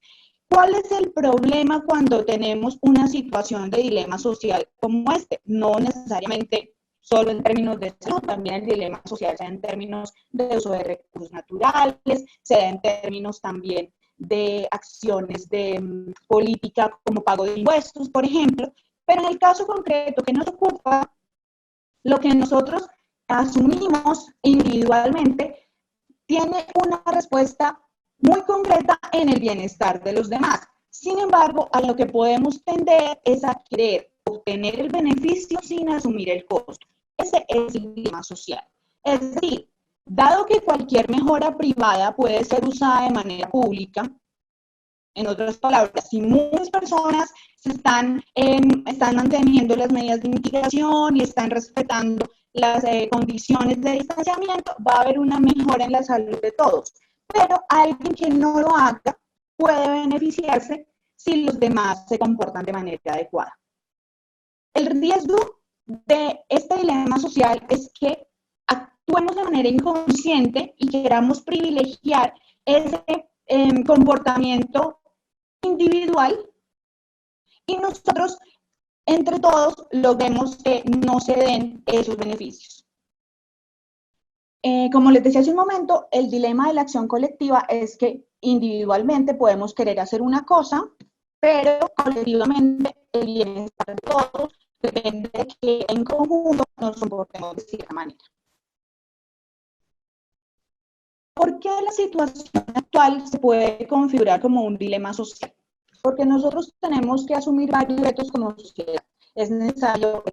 ¿cuál es el problema cuando tenemos una situación de dilema social como este? No necesariamente solo en términos de salud, también el dilema social se da en términos de uso de recursos naturales, se da en términos también de acciones de política como pago de impuestos, por ejemplo. Pero en el caso concreto que nos ocupa, lo que nosotros asumimos individualmente tiene una respuesta muy concreta en el bienestar de los demás. Sin embargo, a lo que podemos tender es a querer obtener el beneficio sin asumir el costo. Ese es el dilema social. Es decir, dado que cualquier mejora privada puede ser usada de manera pública, en otras palabras, si muchas personas están manteniendo las medidas de mitigación y están respetando las condiciones de distanciamiento, va a haber una mejora en la salud de todos. Pero alguien que no lo haga puede beneficiarse si los demás se comportan de manera adecuada. El riesgo de este dilema social es que actuemos de manera inconsciente y queramos privilegiar ese comportamiento individual y nosotros, entre todos, logremos que no se den esos beneficios. Como les decía hace un momento, el dilema de la acción colectiva es que individualmente podemos querer hacer una cosa, pero colectivamente el bienestar de todos depende de que en conjunto nos comportemos de cierta manera. ¿Por qué la situación actual se puede configurar como un dilema social? Porque nosotros tenemos que asumir varios retos como sociedad. Es necesario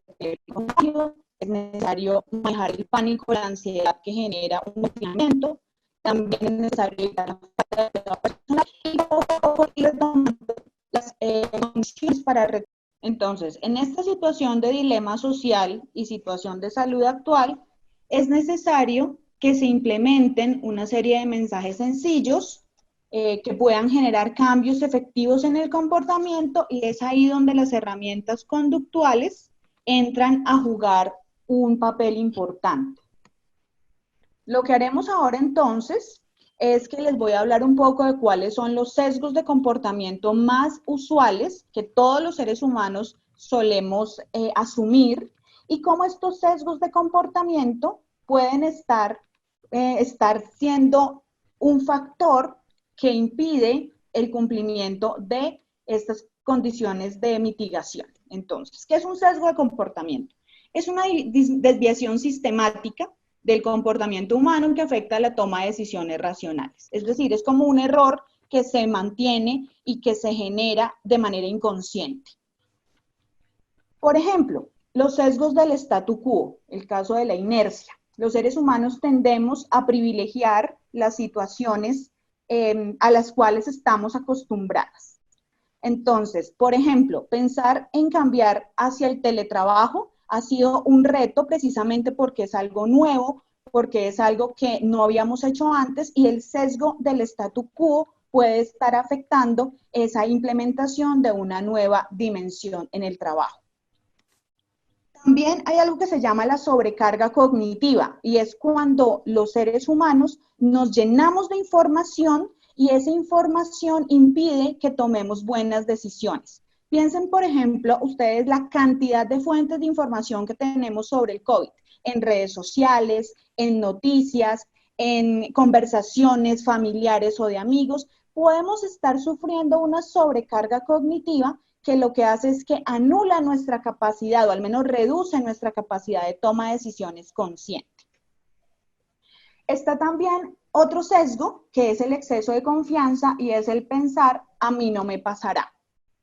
es necesario manejar el pánico, la ansiedad que genera un confinamiento, también es necesario evitar la falta de cuidado personal y poco a poco ir tomando las condiciones para. Entonces, en esta situación de dilema social y situación de salud actual, es necesario que se implementen una serie de mensajes sencillos que puedan generar cambios efectivos en el comportamiento, y es ahí donde las herramientas conductuales entran a jugar un papel importante. Lo que haremos ahora entonces es que les voy a hablar un poco de cuáles son los sesgos de comportamiento más usuales que todos los seres humanos solemos asumir, y cómo estos sesgos de comportamiento pueden estar siendo un factor que impide el cumplimiento de estas condiciones de mitigación. Entonces, ¿qué es un sesgo de comportamiento? Es una desviación sistemática del comportamiento humano que afecta a la toma de decisiones racionales. Es decir, es como un error que se mantiene y que se genera de manera inconsciente. Por ejemplo, los sesgos del statu quo, el caso de la inercia. Los seres humanos tendemos a privilegiar las situaciones a las cuales estamos acostumbradas. Entonces, por ejemplo, pensar en cambiar hacia el teletrabajo ha sido un reto precisamente porque es algo nuevo, porque es algo que no habíamos hecho antes y el sesgo del statu quo puede estar afectando esa implementación de una nueva dimensión en el trabajo. También hay algo que se llama la sobrecarga cognitiva y es cuando los seres humanos nos llenamos de información y esa información impide que tomemos buenas decisiones. Piensen, por ejemplo, ustedes la cantidad de fuentes de información que tenemos sobre el COVID en redes sociales, en noticias, en conversaciones familiares o de amigos. Podemos estar sufriendo una sobrecarga cognitiva que lo que hace es que anula nuestra capacidad o al menos reduce nuestra capacidad de toma de decisiones consciente. Está también otro sesgo que es el exceso de confianza y es el pensar a mí no me pasará.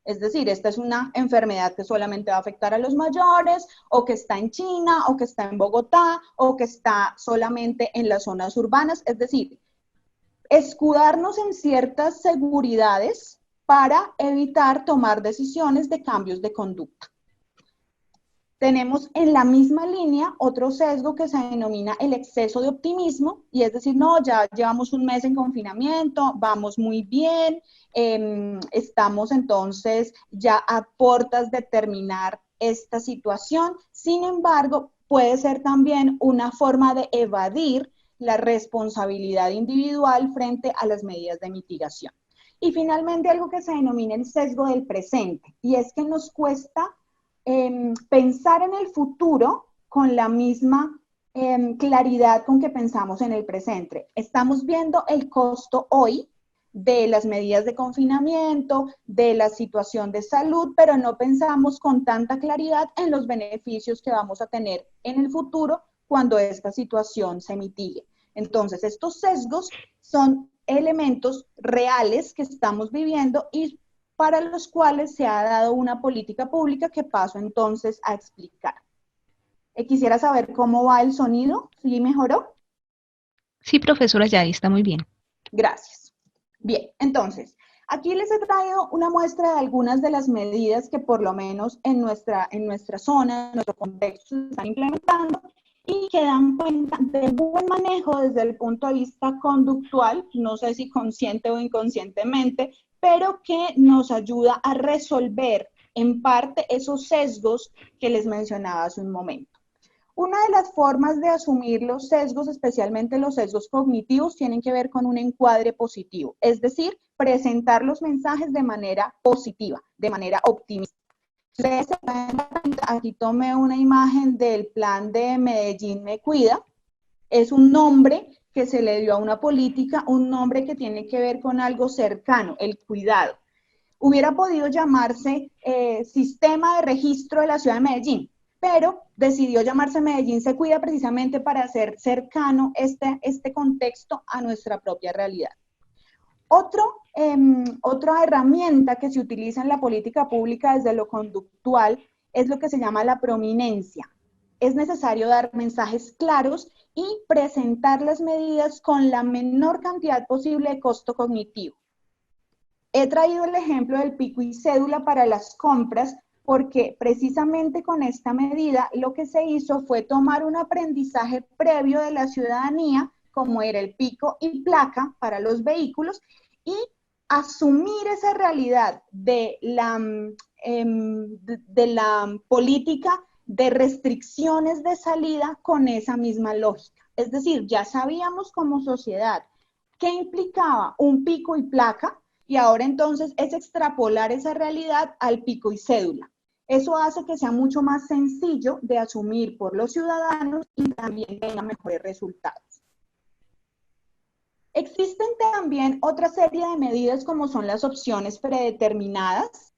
Es decir, esta es una enfermedad que solamente va a afectar a los mayores o que está en China o que está en Bogotá o que está solamente en las zonas urbanas. Es decir, escudarnos en ciertas seguridades para evitar tomar decisiones de cambios de conducta. Tenemos en la misma línea otro sesgo que se denomina el exceso de optimismo, y es decir, no, ya llevamos un mes en confinamiento, vamos muy bien, estamos entonces ya a puertas de terminar esta situación. Sin embargo, puede ser también una forma de evadir la responsabilidad individual frente a las medidas de mitigación. Y finalmente algo que se denomina el sesgo del presente, y es que nos cuesta pensar en el futuro con la misma claridad con que pensamos en el presente. Estamos viendo el costo hoy de las medidas de confinamiento, de la situación de salud, pero no pensamos con tanta claridad en los beneficios que vamos a tener en el futuro cuando esta situación se mitigue. Entonces, estos sesgos son elementos reales que estamos viviendo y para los cuales se ha dado una política pública que paso entonces a explicar. Quisiera saber cómo va el sonido, ¿sí mejoró? Sí, profesora, ya está muy bien. Gracias. Bien, entonces, aquí les he traído una muestra de algunas de las medidas que por lo menos en nuestra zona, en nuestro contexto, se están implementando y que dan cuenta del buen manejo desde el punto de vista conductual, no sé si consciente o inconscientemente, pero que nos ayuda a resolver en parte esos sesgos que les mencionaba hace un momento. Una de las formas de asumir los sesgos, especialmente los sesgos cognitivos, tienen que ver con un encuadre positivo, es decir, presentar los mensajes de manera positiva, de manera optimista. Ustedes se pueden dar cuenta, aquí tomé una imagen del plan de Medellín Me Cuida, es un nombre que se le dio a una política, un nombre que tiene que ver con algo cercano, el cuidado. Hubiera podido llamarse Sistema de Registro de la Ciudad de Medellín, pero decidió llamarse Medellín Se Cuida precisamente para hacer cercano este contexto a nuestra propia realidad. Otra herramienta que se utiliza en la política pública desde lo conductual es lo que se llama la prominencia. Es necesario dar mensajes claros y presentar las medidas con la menor cantidad posible de costo cognitivo. He traído el ejemplo del pico y cédula para las compras porque precisamente con esta medida lo que se hizo fue tomar un aprendizaje previo de la ciudadanía, como era el pico y placa para los vehículos, y asumir esa realidad de la política de restricciones de salida con esa misma lógica. Es decir, ya sabíamos como sociedad qué implicaba un pico y placa, y ahora entonces es extrapolar esa realidad al pico y cédula. Eso hace que sea mucho más sencillo de asumir por los ciudadanos y también tenga mejores resultados. Existen también otra serie de medidas como son las opciones predeterminadas,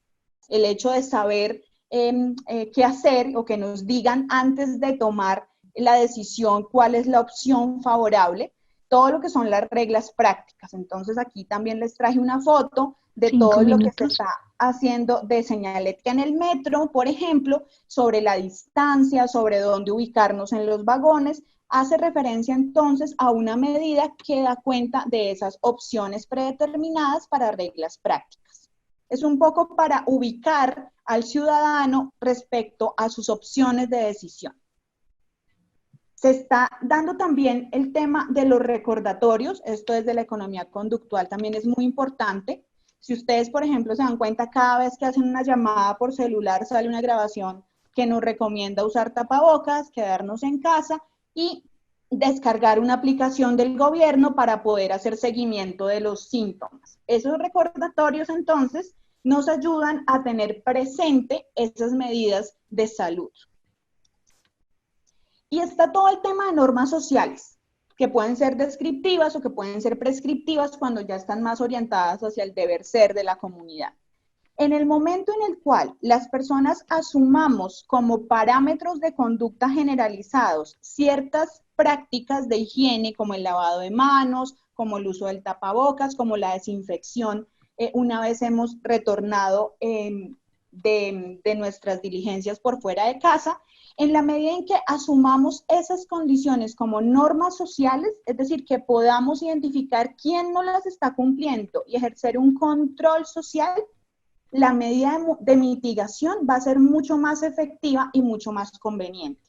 el hecho de saber qué hacer o que nos digan antes de tomar la decisión cuál es la opción favorable. todo lo que son las reglas prácticas. Entonces aquí también les traje una foto de 5 todo lo que se minutos. está haciendo de señalética en el metro, por ejemplo, sobre la distancia, sobre dónde ubicarnos en los vagones. Hace referencia entonces a una medida que da cuenta de esas opciones predeterminadas para reglas prácticas. Es un poco para ubicar al ciudadano respecto a sus opciones de decisión. Se está dando también el tema de los recordatorios, esto desde la economía conductual también es muy importante. Si ustedes, por ejemplo, se dan cuenta, cada vez que hacen una llamada por celular sale una grabación que nos recomienda usar tapabocas, quedarnos en casa y descargar una aplicación del gobierno para poder hacer seguimiento de los síntomas. Esos recordatorios, entonces, nos ayudan a tener presente esas medidas de salud. Y está todo el tema de normas sociales, que pueden ser descriptivas o que pueden ser prescriptivas cuando ya están más orientadas hacia el deber ser de la comunidad. En el momento en el cual las personas asumamos como parámetros de conducta generalizados ciertas prácticas de higiene, como el lavado de manos, como el uso del tapabocas, como la desinfección, una vez hemos retornado de nuestras diligencias por fuera de casa, en la medida en que asumamos esas condiciones como normas sociales, es decir, que podamos identificar quién no las está cumpliendo y ejercer un control social, la medida de mitigación va a ser mucho más efectiva y mucho más conveniente.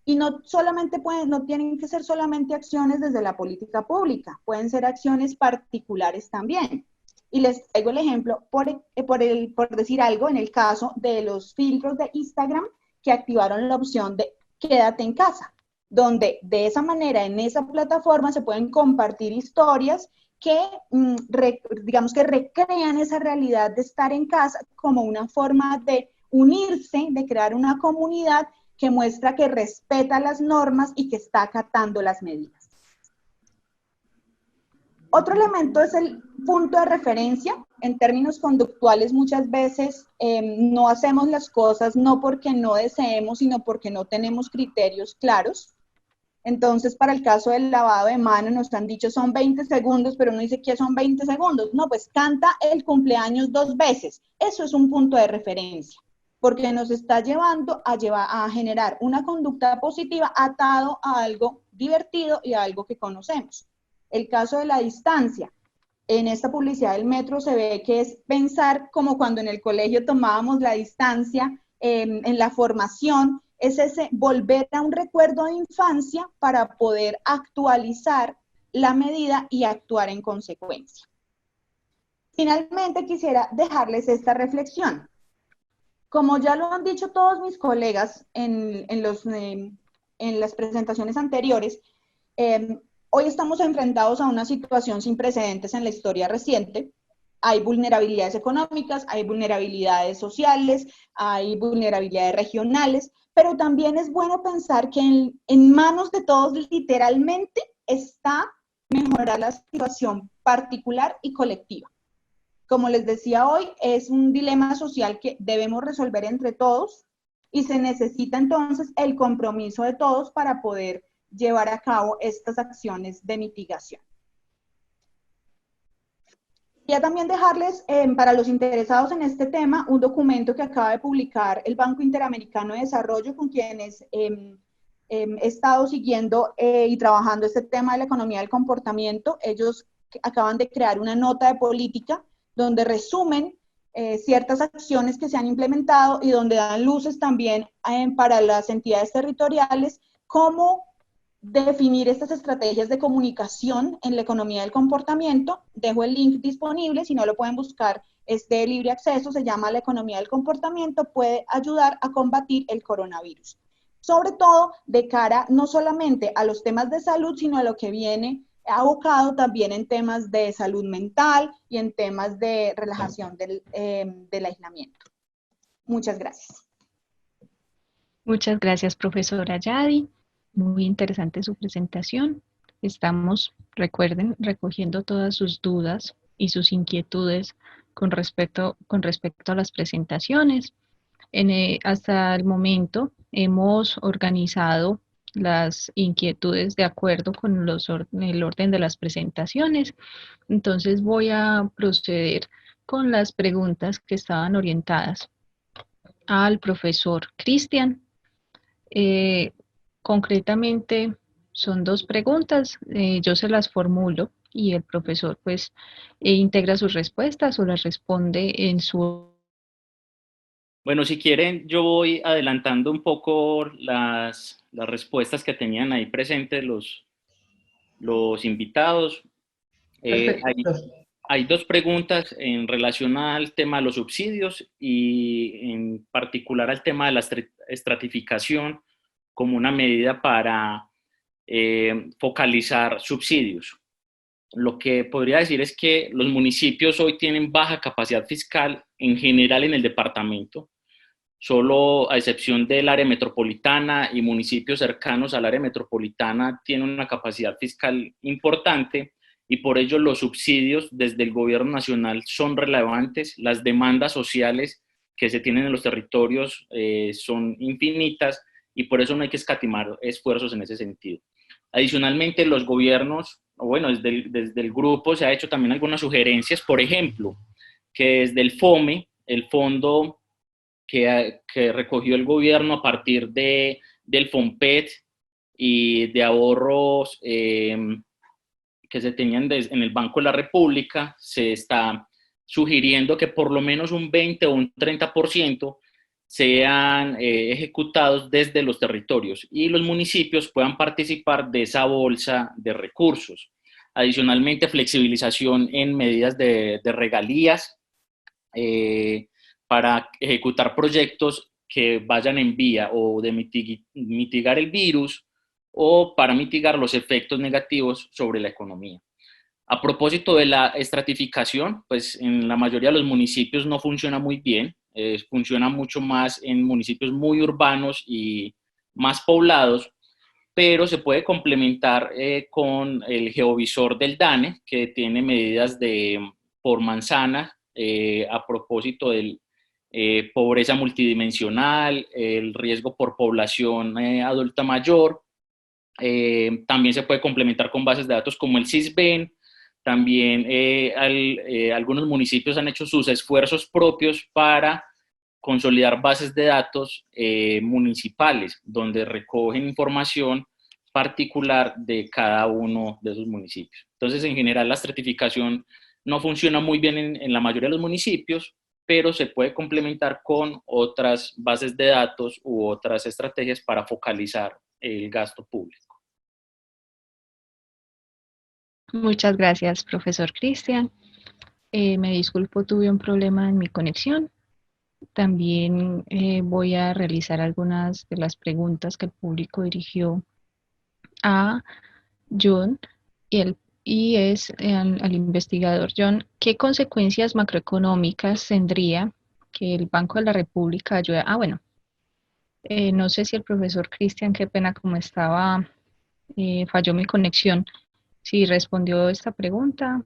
Y no solamente no tienen que ser solamente acciones desde la política pública, pueden ser acciones particulares también. Y les traigo el ejemplo, por decir algo, en el caso de los filtros de Instagram, que activaron la opción de quédate en casa, donde de esa manera en esa plataforma se pueden compartir historias que, digamos que recrean esa realidad de estar en casa como una forma de unirse, de crear una comunidad que muestra que respeta las normas y que está acatando las medidas. Otro elemento es el punto de referencia. En términos conductuales, muchas veces no hacemos las cosas no porque no deseemos, sino porque no tenemos criterios claros. Entonces, para el caso del lavado de manos, nos han dicho son 20 segundos, pero uno dice que son 20 segundos. No, pues canta el cumpleaños 2 veces. Eso es un punto de referencia, porque nos está llevando a generar una conducta positiva atado a algo divertido y a algo que conocemos. El caso de la distancia. En esta publicidad del metro se ve que es pensar como cuando en el colegio tomábamos la distancia en la formación, es ese volver a un recuerdo de infancia para poder actualizar la medida y actuar en consecuencia. Finalmente quisiera dejarles esta reflexión. Como ya lo han dicho todos mis colegas en las presentaciones anteriores, hoy estamos enfrentados a una situación sin precedentes en la historia reciente. Hay vulnerabilidades económicas, hay vulnerabilidades sociales, hay vulnerabilidades regionales, pero también es bueno pensar que en manos de todos literalmente está mejorar la situación particular y colectiva. Como les decía hoy, es un dilema social que debemos resolver entre todos y se necesita entonces el compromiso de todos para poder llevar a cabo estas acciones de mitigación. Ya también dejarles, para los interesados en este tema, un documento que acaba de publicar el Banco Interamericano de Desarrollo, con quienes he estado siguiendo y trabajando este tema de la economía del comportamiento. Ellos acaban de crear una nota de política donde resumen ciertas acciones que se han implementado y donde dan luces también para las entidades territoriales, cómo definir estas estrategias de comunicación en la economía del comportamiento. Dejo el link disponible, si no lo pueden buscar, es de libre acceso, se llama La economía del comportamiento, puede ayudar a combatir el coronavirus. Sobre todo de cara no solamente a los temas de salud, sino a lo que viene abocado también en temas de salud mental y en temas de relajación del aislamiento. Muchas gracias. Muchas gracias, profesora Yadi. Muy interesante su presentación. Estamos, recuerden, recogiendo todas sus dudas y sus inquietudes con respecto a las presentaciones. Hasta el momento hemos organizado las inquietudes de acuerdo con el orden de las presentaciones. Entonces voy a proceder con las preguntas que estaban orientadas al profesor Cristian. Concretamente son dos preguntas, yo se las formulo y el profesor pues integra sus respuestas o las responde en su... Bueno, si quieren, yo voy adelantando un poco las respuestas que tenían ahí presentes los invitados. Hay dos preguntas en relación al tema de los subsidios y en particular al tema de la estratificación como una medida para focalizar subsidios. Lo que podría decir es que los municipios hoy tienen baja capacidad fiscal en general en el departamento, solo a excepción del área metropolitana y municipios cercanos al área metropolitana tienen una capacidad fiscal importante y por ello los subsidios desde el gobierno nacional son relevantes, las demandas sociales que se tienen en los territorios son infinitas y por eso no hay que escatimar esfuerzos en ese sentido. Adicionalmente, los gobiernos, bueno, desde el grupo se ha hecho también algunas sugerencias, por ejemplo, que desde el FOME, el fondo que recogió el gobierno a partir del FOMPET y de ahorros que se tenían en el Banco de la República, se está sugiriendo que por lo menos un 20 o un 30% sean ejecutados desde los territorios y los municipios puedan participar de esa bolsa de recursos. Adicionalmente, flexibilización en medidas de regalías para ejecutar proyectos que vayan en vía o de mitigar el virus o para mitigar los efectos negativos sobre la economía. A propósito de la estratificación, pues en la mayoría de los municipios no funciona muy bien, funciona mucho más en municipios muy urbanos y más poblados, pero se puede complementar con el geovisor del DANE, que tiene medidas por manzana a propósito del pobreza multidimensional, el riesgo por población adulta mayor. También se puede complementar con bases de datos como el SISBEN. También algunos municipios han hecho sus esfuerzos propios para consolidar bases de datos municipales, donde recogen información particular de cada uno de esos municipios. Entonces, en general, la estratificación no funciona muy bien en la mayoría de los municipios, pero se puede complementar con otras bases de datos u otras estrategias para focalizar el gasto público. Muchas gracias, profesor Cristian. Me disculpo, tuve un problema en mi conexión. También voy a realizar algunas de las preguntas que el público dirigió a John y es al investigador. John, ¿qué consecuencias macroeconómicas tendría que el Banco de la República ayude? Bueno, no sé si el profesor Cristian, qué pena como estaba, falló mi conexión. Si respondió esta pregunta.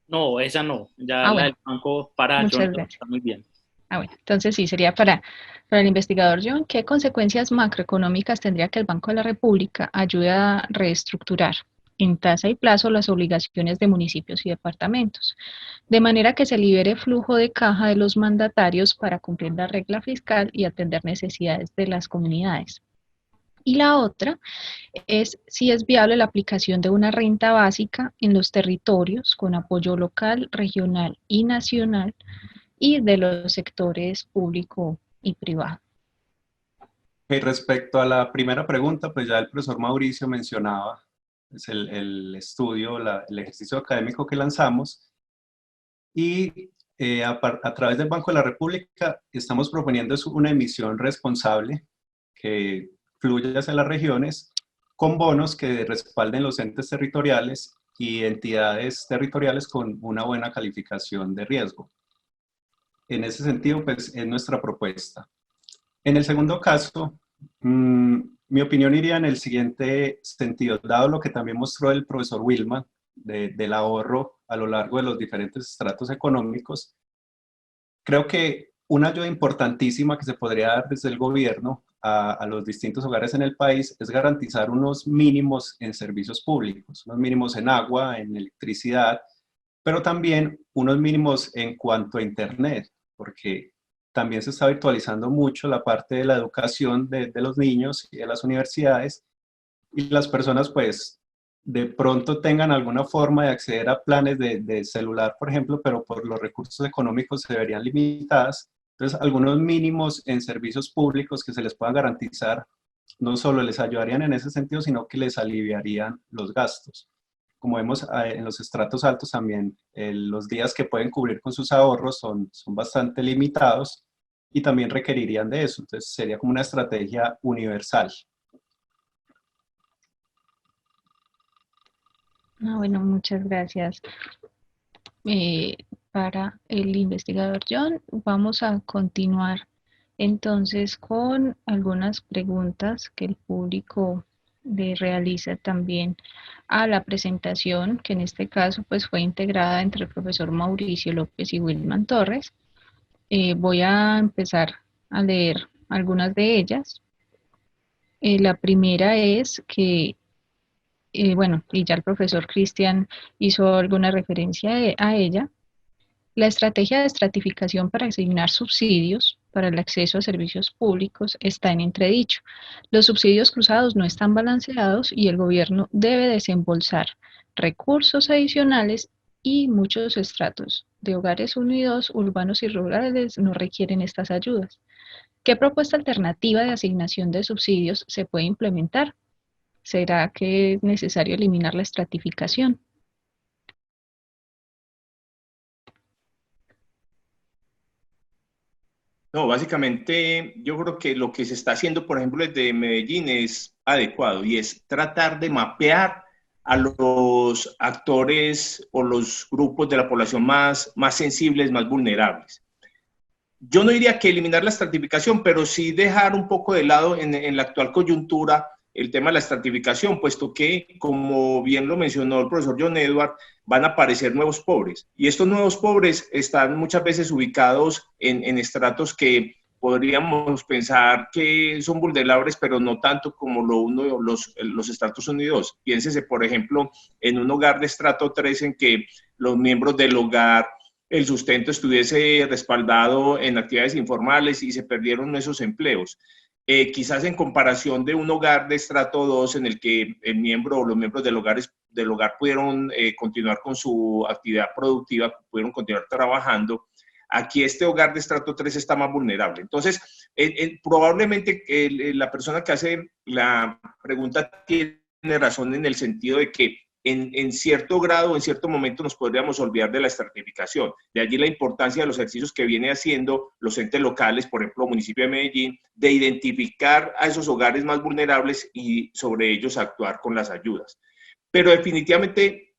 No, esa no. Ya la bueno. del banco para Muchas John gracias. está muy bien. Bueno, entonces sí, sería para el investigador John, ¿qué consecuencias macroeconómicas tendría que el Banco de la República ayude a reestructurar en tasa y plazo las obligaciones de municipios y departamentos, de manera que se libere flujo de caja de los mandatarios para cumplir la regla fiscal y atender necesidades de las comunidades? Y la otra es si es viable la aplicación de una renta básica en los territorios con apoyo local, regional y nacional y de los sectores público y privado. Respecto a la primera pregunta, pues ya el profesor Mauricio mencionaba pues el estudio, el ejercicio académico que lanzamos y a través del Banco de la República estamos proponiendo una emisión responsable que fluya hacia las regiones con bonos que respalden los entes territoriales y entidades territoriales con una buena calificación de riesgo. En ese sentido, pues es nuestra propuesta. En el segundo caso, mi opinión iría en el siguiente sentido, dado lo que también mostró el profesor Wilman del ahorro a lo largo de los diferentes estratos económicos. Creo que una ayuda importantísima que se podría dar desde el gobierno a los distintos hogares en el país es garantizar unos mínimos en servicios públicos, unos mínimos en agua, en electricidad, pero también unos mínimos en cuanto a Internet, porque también se está virtualizando mucho la parte de la educación de los niños y de las universidades, y las personas pues de pronto tengan alguna forma de acceder a planes de celular, por ejemplo, pero por los recursos económicos se verían limitadas. Entonces, algunos mínimos en servicios públicos que se les puedan garantizar no solo les ayudarían en ese sentido, sino que les aliviarían los gastos. Como vemos en los estratos altos también, los días que pueden cubrir con sus ahorros son bastante limitados y también requerirían de eso. Entonces, sería como una estrategia universal. Bueno, muchas gracias para el investigador John. Vamos a continuar entonces con algunas preguntas que el público le realiza también a la presentación, que en este caso pues fue integrada entre el profesor Mauricio López y Wilman Torres. Voy a empezar a leer algunas de ellas. La primera es que bueno, y ya el profesor Cristian hizo alguna referencia a ella. La estrategia de estratificación para asignar subsidios para el acceso a servicios públicos está en entredicho. Los subsidios cruzados no están balanceados y el gobierno debe desembolsar recursos adicionales y muchos estratos de hogares unidos, urbanos y rurales no requieren estas ayudas. ¿Qué propuesta alternativa de asignación de subsidios se puede implementar? ¿Será que es necesario eliminar la estratificación? No, básicamente yo creo que lo que se está haciendo, por ejemplo, desde Medellín es adecuado y es tratar de mapear a los actores o los grupos de la población más sensibles, más vulnerables. Yo no diría que eliminar la estratificación, pero sí dejar un poco de lado en la actual coyuntura el tema de la estratificación, puesto que, como bien lo mencionó el profesor John Edward, van a aparecer nuevos pobres. Y estos nuevos pobres están muchas veces ubicados en estratos que podríamos pensar que son vulnerables, pero no tanto como los estratos 1 y 2. Piénsese, por ejemplo, en un hogar de estrato 3 en que los miembros del hogar, el sustento estuviese respaldado en actividades informales y se perdieron esos empleos. Quizás en comparación de un hogar de estrato 2 en el que el miembro o los miembros del hogar pudieron continuar con su actividad productiva, pudieron continuar trabajando, aquí este hogar de estrato 3 está más vulnerable. Entonces, probablemente la persona que hace la pregunta tiene razón en el sentido de que en cierto grado, en cierto momento nos podríamos olvidar de la estratificación. De allí la importancia de los ejercicios que viene haciendo los entes locales, por ejemplo, el municipio de Medellín, de identificar a esos hogares más vulnerables y sobre ellos actuar con las ayudas. Pero definitivamente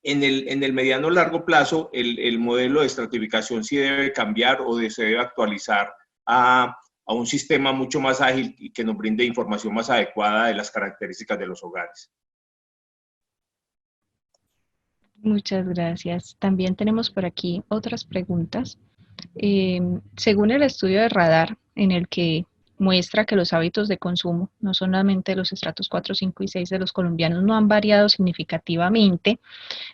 en el mediano largo plazo el modelo de estratificación sí debe cambiar o se debe actualizar a un sistema mucho más ágil y que nos brinde información más adecuada de las características de los hogares. Muchas gracias. También tenemos por aquí otras preguntas. Según el estudio de Radar, en el que muestra que los hábitos de consumo, no solamente los estratos 4, 5 y 6 de los colombianos, no han variado significativamente,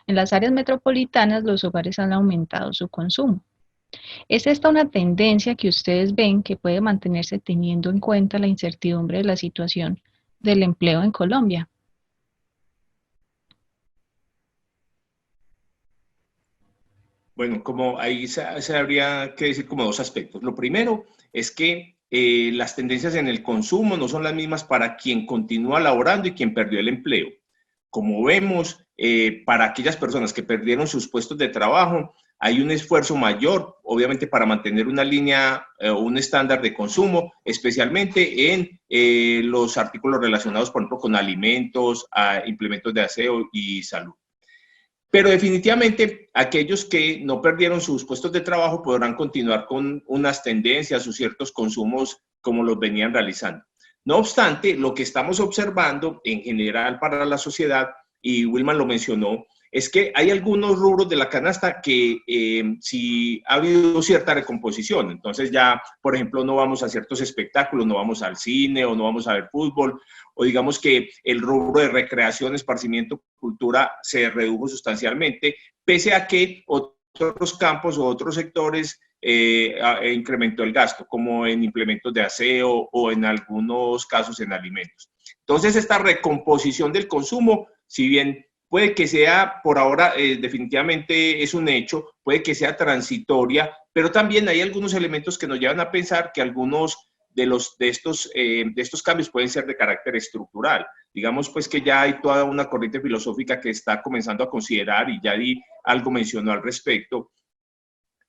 en las áreas metropolitanas los hogares han aumentado su consumo. ¿Es esta una tendencia que ustedes ven que puede mantenerse teniendo en cuenta la incertidumbre de la situación del empleo en Colombia? Bueno, como ahí se habría que decir como dos aspectos. Lo primero es que las tendencias en el consumo no son las mismas para quien continúa laborando y quien perdió el empleo. Como vemos, para aquellas personas que perdieron sus puestos de trabajo, hay un esfuerzo mayor, obviamente, para mantener una línea, un estándar de consumo, especialmente en los artículos relacionados, por ejemplo, con alimentos, implementos de aseo y salud. Pero definitivamente aquellos que no perdieron sus puestos de trabajo podrán continuar con unas tendencias o ciertos consumos como los venían realizando. No obstante, lo que estamos observando en general para la sociedad, y Wilman lo mencionó, es que hay algunos rubros de la canasta que sí ha habido cierta recomposición. Entonces ya, por ejemplo, no vamos a ciertos espectáculos, no vamos al cine o no vamos a ver fútbol, o digamos que el rubro de recreación, esparcimiento, cultura se redujo sustancialmente, pese a que otros campos o otros sectores incrementó el gasto, como en implementos de aseo o en algunos casos en alimentos. Entonces, esta recomposición del consumo, si bien puede que sea por ahora, definitivamente es un hecho, puede que sea transitoria, pero también hay algunos elementos que nos llevan a pensar que algunos de estos cambios pueden ser de carácter estructural. Digamos pues que ya hay toda una corriente filosófica que está comenzando a considerar, y ya algo mencionó al respecto,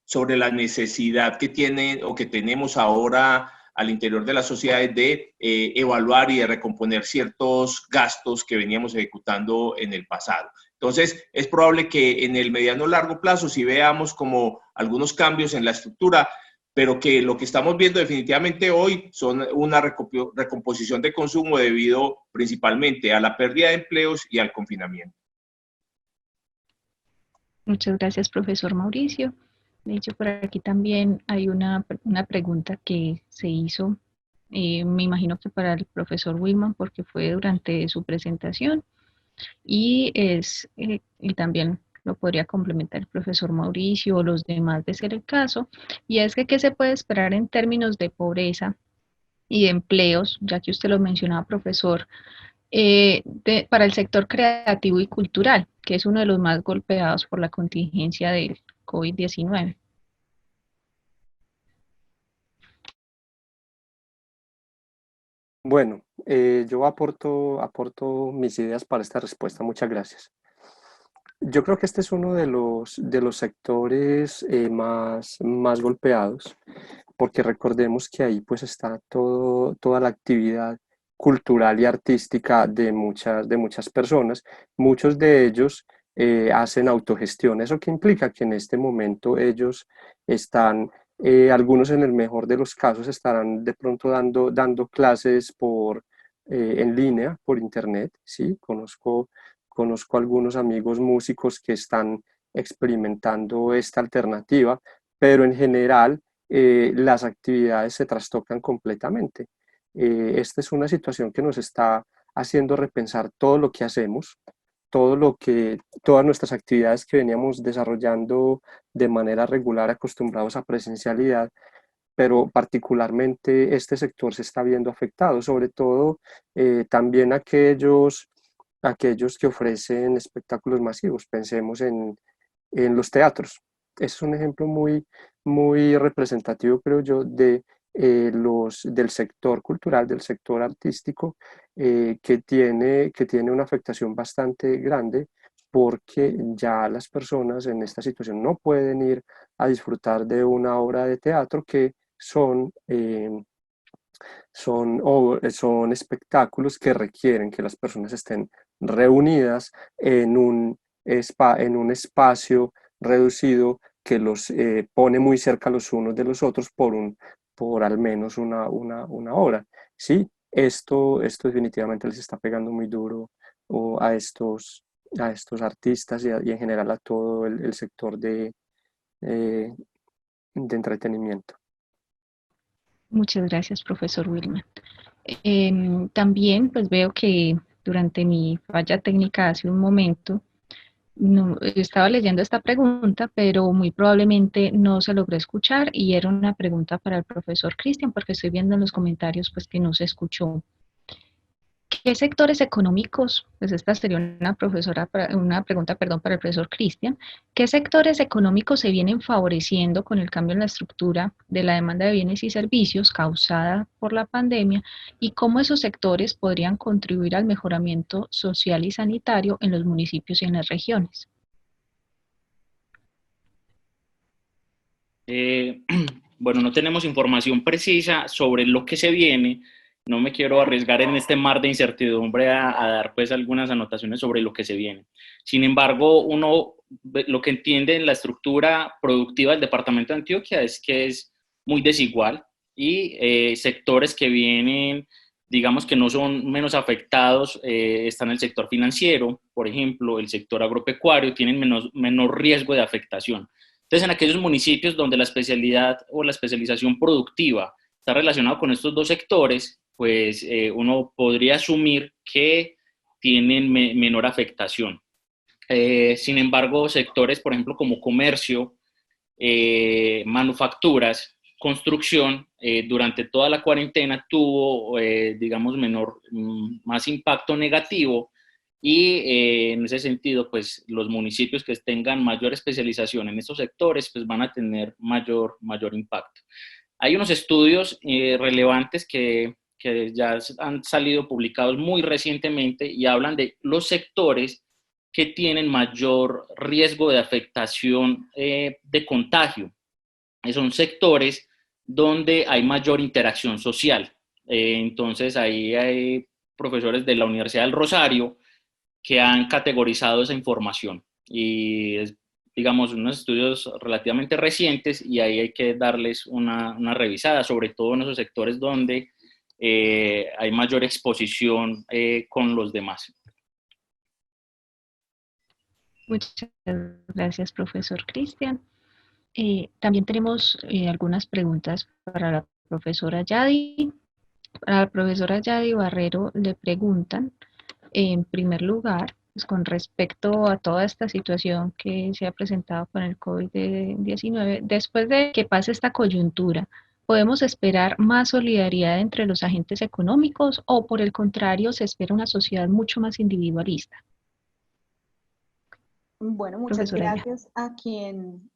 sobre la necesidad que tiene o que tenemos ahora al interior de las sociedades de evaluar y de recomponer ciertos gastos que veníamos ejecutando en el pasado. Entonces, es probable que en el mediano o largo plazo sí veamos como algunos cambios en la estructura, pero que lo que estamos viendo definitivamente hoy son una recomposición de consumo debido principalmente a la pérdida de empleos y al confinamiento. Muchas gracias, profesor Mauricio. De hecho, por aquí también hay una pregunta que se hizo, me imagino que para el profesor Wilman, porque fue durante su presentación, y también lo podría complementar el profesor Mauricio o los demás de ser el caso, y es que ¿qué se puede esperar en términos de pobreza y de empleos, ya que usted lo mencionaba, profesor, para el sector creativo y cultural, que es uno de los más golpeados por la contingencia del COVID-19? Bueno, yo aporto mis ideas para esta respuesta. Muchas gracias. Yo creo que este es uno de los sectores más golpeados, porque recordemos que ahí pues está toda la actividad cultural y artística de muchas personas. Muchos de ellos hacen autogestión. ¿Eso qué implica? Que en este momento ellos están, algunos en el mejor de los casos estarán de pronto dando clases en línea, por internet, ¿sí? Conozco algunos amigos músicos que están experimentando esta alternativa, pero en general las actividades se trastocan completamente. Esta es una situación que nos está haciendo repensar todo lo que hacemos, todas nuestras actividades que veníamos desarrollando de manera regular, acostumbrados a presencialidad, pero particularmente este sector se está viendo afectado, sobre todo también aquellos que ofrecen espectáculos masivos. Pensemos en los teatros. Es un ejemplo muy representativo, creo yo, del sector cultural, del sector artístico, que tiene una afectación bastante grande, porque ya las personas en esta situación no pueden ir a disfrutar de una obra de teatro que son espectáculos que requieren que las personas estén reunidas en un espacio reducido que los pone muy cerca los unos de los otros por al menos una hora. ¿Sí? Esto definitivamente les está pegando muy duro a estos artistas y en general a todo el sector de entretenimiento. Muchas gracias, profesor Wilman. También pues veo que durante mi falla técnica hace un momento no, estaba leyendo esta pregunta, pero muy probablemente no se logró escuchar, y era una pregunta para el profesor Cristian, porque estoy viendo en los comentarios pues que no se escuchó. ¿Qué sectores económicos, pues esta sería una pregunta, perdón, para el profesor Cristian, qué sectores económicos se vienen favoreciendo con el cambio en la estructura de la demanda de bienes y servicios causada por la pandemia, y cómo esos sectores podrían contribuir al mejoramiento social y sanitario en los municipios y en las regiones? Bueno, no tenemos información precisa sobre lo que se viene. No me quiero arriesgar en este mar de incertidumbre a dar pues algunas anotaciones sobre lo que se viene. Sin embargo, uno lo que entiende en la estructura productiva del departamento de Antioquia es que es muy desigual, y sectores que vienen digamos que no son menos afectados, están el sector financiero, por ejemplo, el sector agropecuario, tienen menor riesgo de afectación. Entonces, en aquellos municipios donde la especialidad o la especialización productiva está relacionada con estos dos sectores, pues uno podría asumir que tienen menor afectación. Sin embargo, sectores, por ejemplo, como comercio, manufacturas, construcción, durante toda la cuarentena tuvo, digamos, más impacto negativo y en ese sentido, pues los municipios que tengan mayor especialización en estos sectores, pues van a tener mayor impacto. Hay unos estudios relevantes que ya han salido publicados muy recientemente y hablan de los sectores que tienen mayor riesgo de afectación de contagio. Son sectores donde hay mayor interacción social. Entonces, ahí hay profesores de la Universidad del Rosario que han categorizado esa información. Y es, digamos, unos estudios relativamente recientes y ahí hay que darles una revisada, sobre todo en esos sectores donde hay mayor exposición con los demás. Muchas gracias, profesor Cristian. También tenemos algunas preguntas para la profesora Yadi. A la profesora Yadi Barrero le preguntan, en primer lugar, pues con respecto a toda esta situación que se ha presentado con el COVID-19, después de que pase esta coyuntura, ¿podemos esperar más solidaridad entre los agentes económicos o por el contrario se espera una sociedad mucho más individualista? Bueno, muchas gracias a quien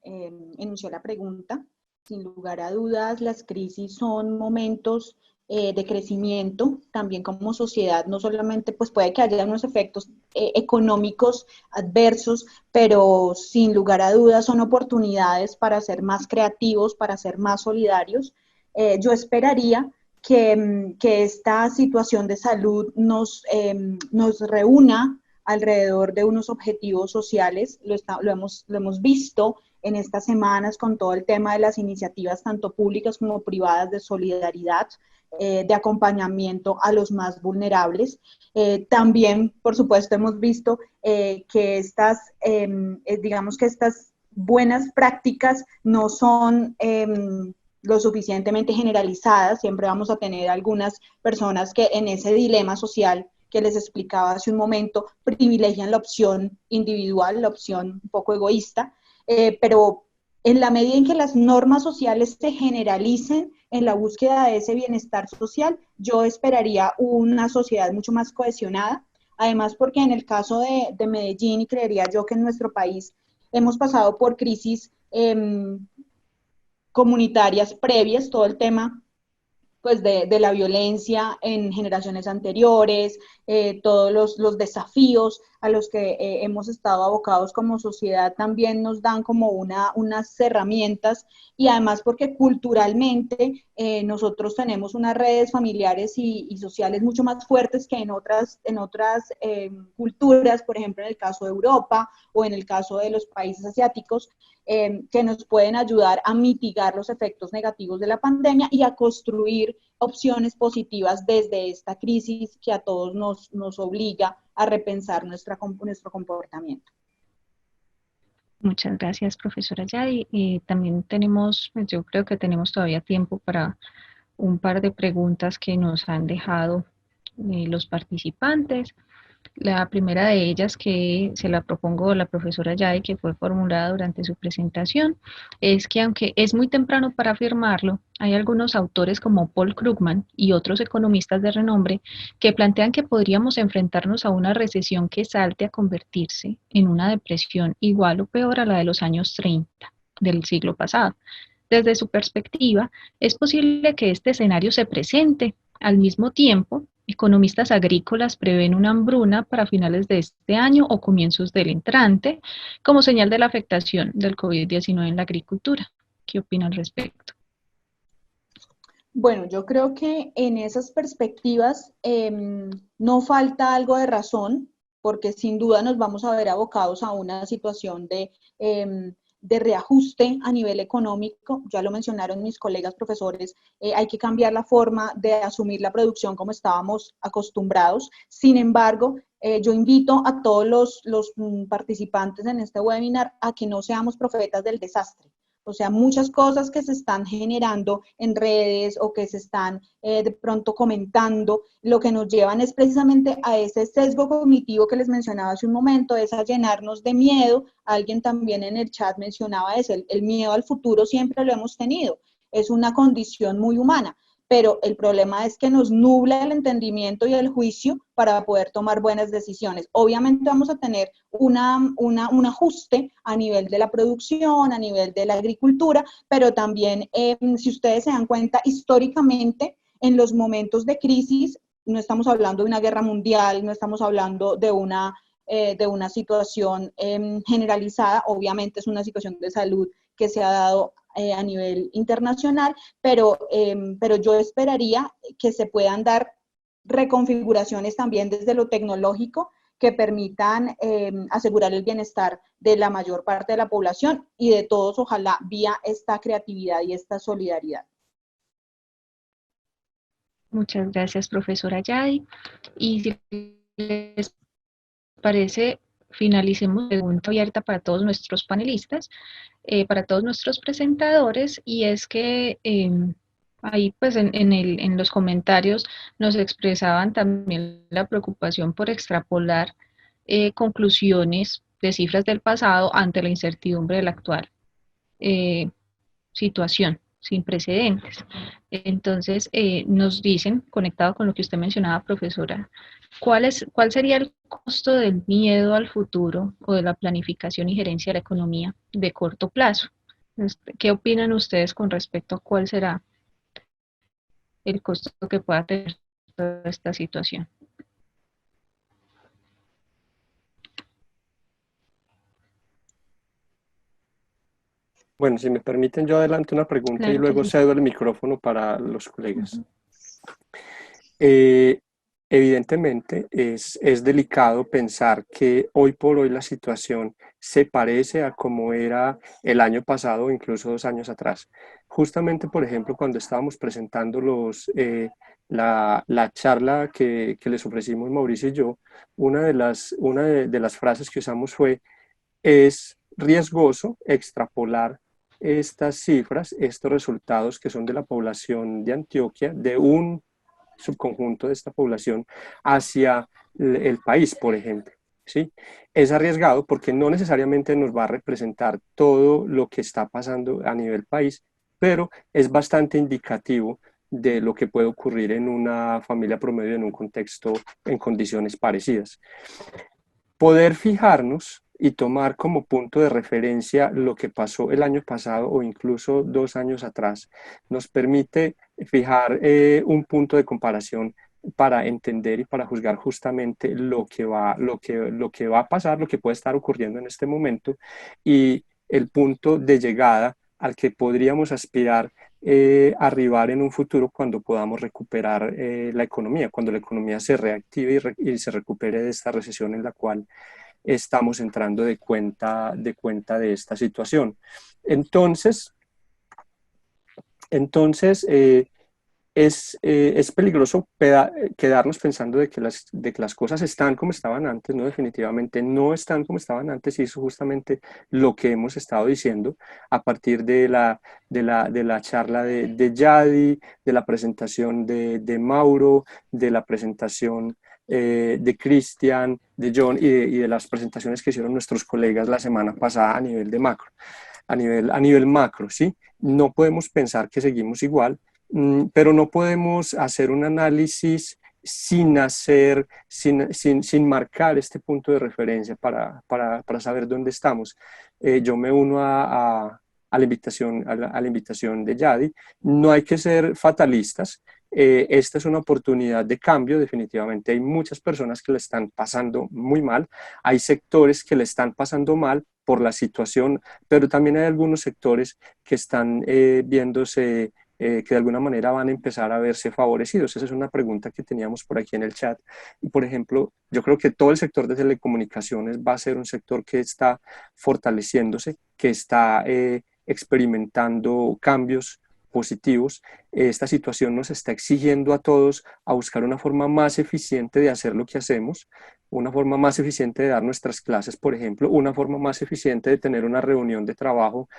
inició la pregunta. Sin lugar a dudas, las crisis son momentos de crecimiento, también como sociedad, no solamente pues puede que haya unos efectos económicos adversos, pero sin lugar a dudas son oportunidades para ser más creativos, para ser más solidarios. Yo esperaría que esta situación de salud nos reúna alrededor de unos objetivos sociales. Lo hemos visto en estas semanas con todo el tema de las iniciativas tanto públicas como privadas de solidaridad, de acompañamiento a los más vulnerables. También, por supuesto, hemos visto que digamos que estas buenas prácticas no son lo suficientemente generalizadas. Siempre vamos a tener algunas personas que en ese dilema social que les explicaba hace un momento, privilegian la opción individual, la opción un poco egoísta, pero en la medida en que las normas sociales se generalicen en la búsqueda de ese bienestar social, yo esperaría una sociedad mucho más cohesionada, además porque en el caso de Medellín, y creería yo que en nuestro país, hemos pasado por crisis comunitarias previas, todo el tema pues de la violencia en generaciones anteriores, todos los desafíos a los que hemos estado abocados como sociedad también nos dan como unas herramientas, y además porque culturalmente nosotros tenemos unas redes familiares y sociales mucho más fuertes que en otras culturas, por ejemplo en el caso de Europa o en el caso de los países asiáticos, que nos pueden ayudar a mitigar los efectos negativos de la pandemia y a construir opciones positivas desde esta crisis que a todos nos obliga a repensar nuestro comportamiento. Muchas gracias, profesora Yadi. También yo creo que tenemos todavía tiempo para un par de preguntas que nos han dejado los participantes. La primera de ellas, que se la propongo a la profesora Yadi, que fue formulada durante su presentación, es que aunque es muy temprano para afirmarlo, hay algunos autores como Paul Krugman y otros economistas de renombre que plantean que podríamos enfrentarnos a una recesión que salte a convertirse en una depresión igual o peor a la de los años 30 del siglo pasado. Desde su perspectiva, es posible que este escenario se presente. Al mismo tiempo, economistas agrícolas prevén una hambruna para finales de este año o comienzos del entrante, como señal de la afectación del COVID-19 en la agricultura. ¿Qué opina al respecto? Bueno, yo creo que en esas perspectivas no falta algo de razón, porque sin duda nos vamos a ver abocados a una situación de reajuste a nivel económico. Ya lo mencionaron mis colegas profesores, hay que cambiar la forma de asumir la producción como estábamos acostumbrados. Sin embargo, yo invito a todos los participantes en este webinar a que no seamos profetas del desastre. O sea, muchas cosas que se están generando en redes o que se están de pronto comentando, lo que nos llevan es precisamente a ese sesgo cognitivo que les mencionaba hace un momento, es a llenarnos de miedo. Alguien también en el chat mencionaba eso, el miedo al futuro siempre lo hemos tenido, es una condición muy humana, pero el problema es que nos nubla el entendimiento y el juicio para poder tomar buenas decisiones. Obviamente vamos a tener un ajuste a nivel de la producción, a nivel de la agricultura, pero también, si ustedes se dan cuenta, históricamente, en los momentos de crisis, no estamos hablando de una guerra mundial, no estamos hablando de una situación generalizada, obviamente es una situación de salud que se ha dado a nivel internacional, pero yo esperaría que se puedan dar reconfiguraciones también desde lo tecnológico que permitan asegurar el bienestar de la mayor parte de la población y de todos, ojalá, vía esta creatividad y esta solidaridad. Muchas gracias, profesora Yadi. Y si les parece, finalicemos la pregunta abierta para todos nuestros panelistas, para todos nuestros presentadores, y es que ahí pues en los comentarios nos expresaban también la preocupación por extrapolar conclusiones de cifras del pasado ante la incertidumbre de la actual situación sin precedentes. Entonces, nos dicen, conectado con lo que usted mencionaba, profesora, ¿cuál sería el costo del miedo al futuro o de la planificación y gerencia de la economía de corto plazo? ¿Qué opinan ustedes con respecto a cuál será el costo que pueda tener toda esta situación? Bueno, si me permiten, yo adelanto una pregunta Claro y luego sí. cedo el micrófono para los colegas. Uh-huh. Evidentemente, es delicado pensar que hoy por hoy la situación se parece a como era el año pasado o incluso 2 años atrás. Justamente, por ejemplo, cuando estábamos presentando la charla que les ofrecimos Mauricio y yo, una de las frases que usamos fue: es riesgoso extrapolar estas cifras, estos resultados que son de la población de Antioquia, de un subconjunto de esta población, hacia el país, por ejemplo. ¿Sí? Es arriesgado porque no necesariamente nos va a representar todo lo que está pasando a nivel país, pero es bastante indicativo de lo que puede ocurrir en una familia promedio en un contexto en condiciones parecidas. Poder fijarnos y tomar como punto de referencia lo que pasó el año pasado o incluso 2 años atrás nos permite fijar un punto de comparación para entender y para juzgar justamente lo que va a pasar, lo que puede estar ocurriendo en este momento y el punto de llegada al que podríamos aspirar arribar en un futuro cuando podamos recuperar la economía, cuando la economía se reactive y se recupere de esta recesión en la cual estamos entrando de cuenta de esta situación. Entonces es peligroso quedarnos pensando de que las cosas están como estaban antes, ¿no? Definitivamente no están como estaban antes, y eso es justamente lo que hemos estado diciendo a partir de la charla de Yadi, de la presentación de Mauro, de la presentación de Cristian, de John y de las presentaciones que hicieron nuestros colegas la semana pasada a nivel de macro, a nivel macro, ¿sí? No podemos pensar que seguimos igual, pero no podemos hacer un análisis sin marcar este punto de referencia para saber dónde estamos. Yo me uno a la invitación de Yadi. No hay que ser fatalistas. Esta es una oportunidad de cambio, definitivamente. Hay muchas personas que le están pasando muy mal, hay sectores que le están pasando mal por la situación, pero también hay algunos sectores que están viéndose que de alguna manera van a empezar a verse favorecidos. Esa es una pregunta que teníamos por aquí en el chat. Y por ejemplo, yo creo que todo el sector de telecomunicaciones va a ser un sector que está fortaleciéndose, que está experimentando cambios positivos. Esta situación nos está exigiendo a todos a buscar una forma más eficiente de hacer lo que hacemos, una forma más eficiente de dar nuestras clases, por ejemplo, una forma más eficiente de tener una reunión de trabajo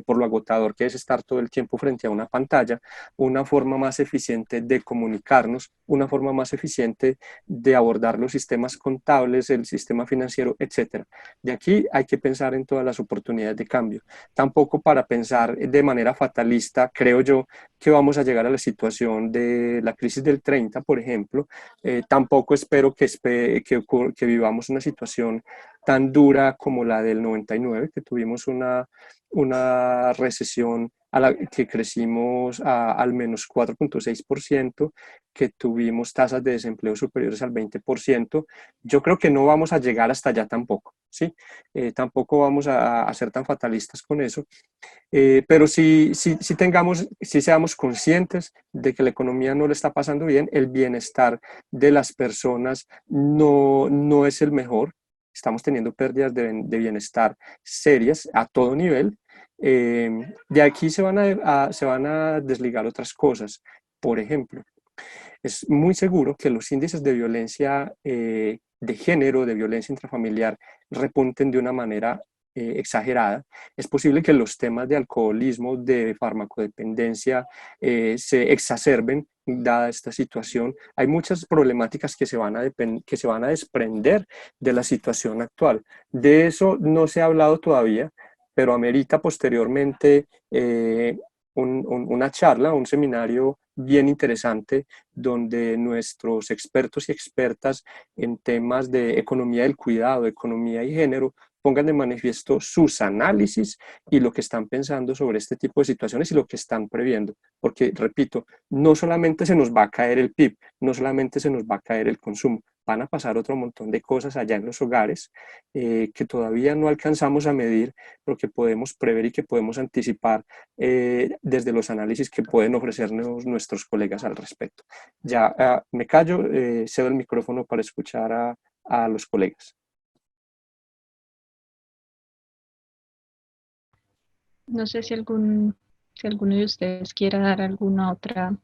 por lo agotador que es estar todo el tiempo frente a una pantalla, una forma más eficiente de comunicarnos, una forma más eficiente de abordar los sistemas contables, el sistema financiero, etc. De aquí hay que pensar en todas las oportunidades de cambio. Tampoco para pensar de manera fatalista, creo yo, que vamos a llegar a la situación de la crisis del 30, por ejemplo. Tampoco espero que vivamos una situación tan dura como la del 99, que tuvimos una recesión a la que crecimos al menos 4,6%, que tuvimos tasas de desempleo superiores al 20%. Yo creo que no vamos a llegar hasta allá tampoco, ¿sí? Tampoco vamos a ser tan fatalistas con eso, pero sí seamos conscientes de que la economía no le está pasando bien, el bienestar de las personas no es el mejor, estamos teniendo pérdidas de bienestar serias a todo nivel. De aquí se van a desligar otras cosas. Por ejemplo, es muy seguro que los índices de violencia de género, de violencia intrafamiliar, repunten de una manera exagerada. Es posible que los temas de alcoholismo, de farmacodependencia se exacerben dada esta situación. Hay muchas problemáticas que se van a desprender de la situación actual. De eso no se ha hablado todavía, pero amerita posteriormente una charla, un seminario bien interesante donde nuestros expertos y expertas en temas de economía del cuidado, economía y género pongan de manifiesto sus análisis y lo que están pensando sobre este tipo de situaciones y lo que están previendo. Porque, repito, no solamente se nos va a caer el PIB, no solamente se nos va a caer el consumo, van a pasar otro montón de cosas allá en los hogares que todavía no alcanzamos a medir, pero que podemos prever y que podemos anticipar desde los análisis que pueden ofrecernos nuestros colegas al respecto. Ya me callo, cedo el micrófono para escuchar a los colegas. No sé si alguno de ustedes quiera dar alguna otra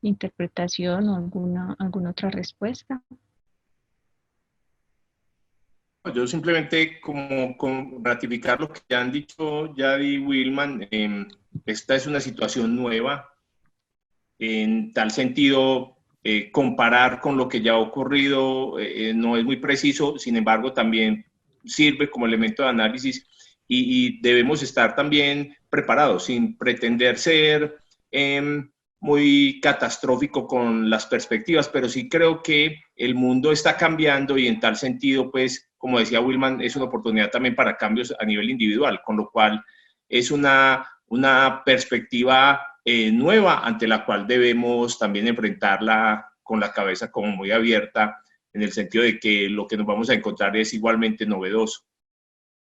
interpretación o alguna otra respuesta. Yo simplemente como ratificar lo que ya han dicho Yadi y Wilman, esta es una situación nueva. En tal sentido, comparar con lo que ya ha ocurrido no es muy preciso, sin embargo, también sirve como elemento de análisis y debemos estar también preparados, sin pretender ser muy catastrófico con las perspectivas, pero sí creo que el mundo está cambiando y en tal sentido, pues, como decía Wilman, es una oportunidad también para cambios a nivel individual, con lo cual es una perspectiva nueva ante la cual debemos también enfrentarla con la cabeza como muy abierta, en el sentido de que lo que nos vamos a encontrar es igualmente novedoso.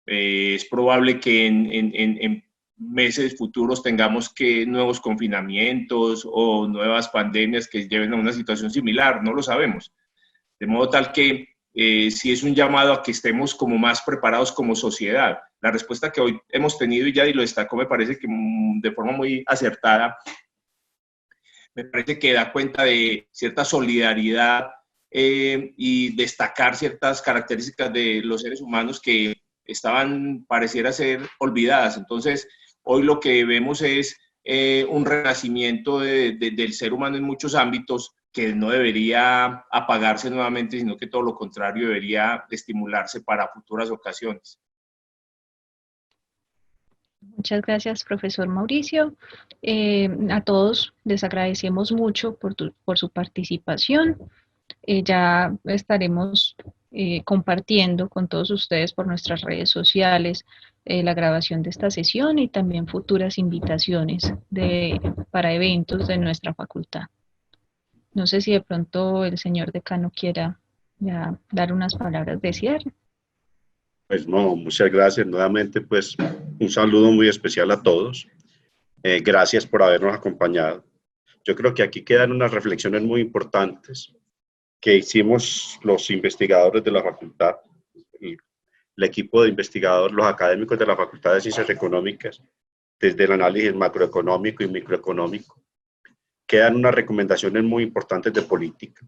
Es probable que en meses futuros tengamos nuevos confinamientos o nuevas pandemias que lleven a una situación similar, no lo sabemos. De modo tal que sí es un llamado a que estemos como más preparados como sociedad. La respuesta que hoy hemos tenido, y ya lo destacó, me parece que de forma muy acertada, me parece que da cuenta de cierta solidaridad y destacar ciertas características de los seres humanos que pareciera ser olvidadas. Entonces, hoy lo que vemos es un renacimiento del ser humano en muchos ámbitos que no debería apagarse nuevamente, sino que todo lo contrario debería estimularse para futuras ocasiones. Muchas gracias, profesor Mauricio. A todos les agradecemos mucho por su participación. Ya estaremos compartiendo con todos ustedes por nuestras redes sociales la grabación de esta sesión y también futuras invitaciones para eventos de nuestra facultad. No sé si de pronto el señor decano quiera ya dar unas palabras de cierre. Pues no, muchas gracias nuevamente, pues un saludo muy especial a todos Gracias por habernos acompañado. Yo creo que aquí quedan unas reflexiones muy importantes que hicimos los investigadores de la facultad, el equipo de investigadores, los académicos de la Facultad de Ciencias Económicas, desde el análisis macroeconómico y microeconómico. Quedan unas recomendaciones muy importantes de política,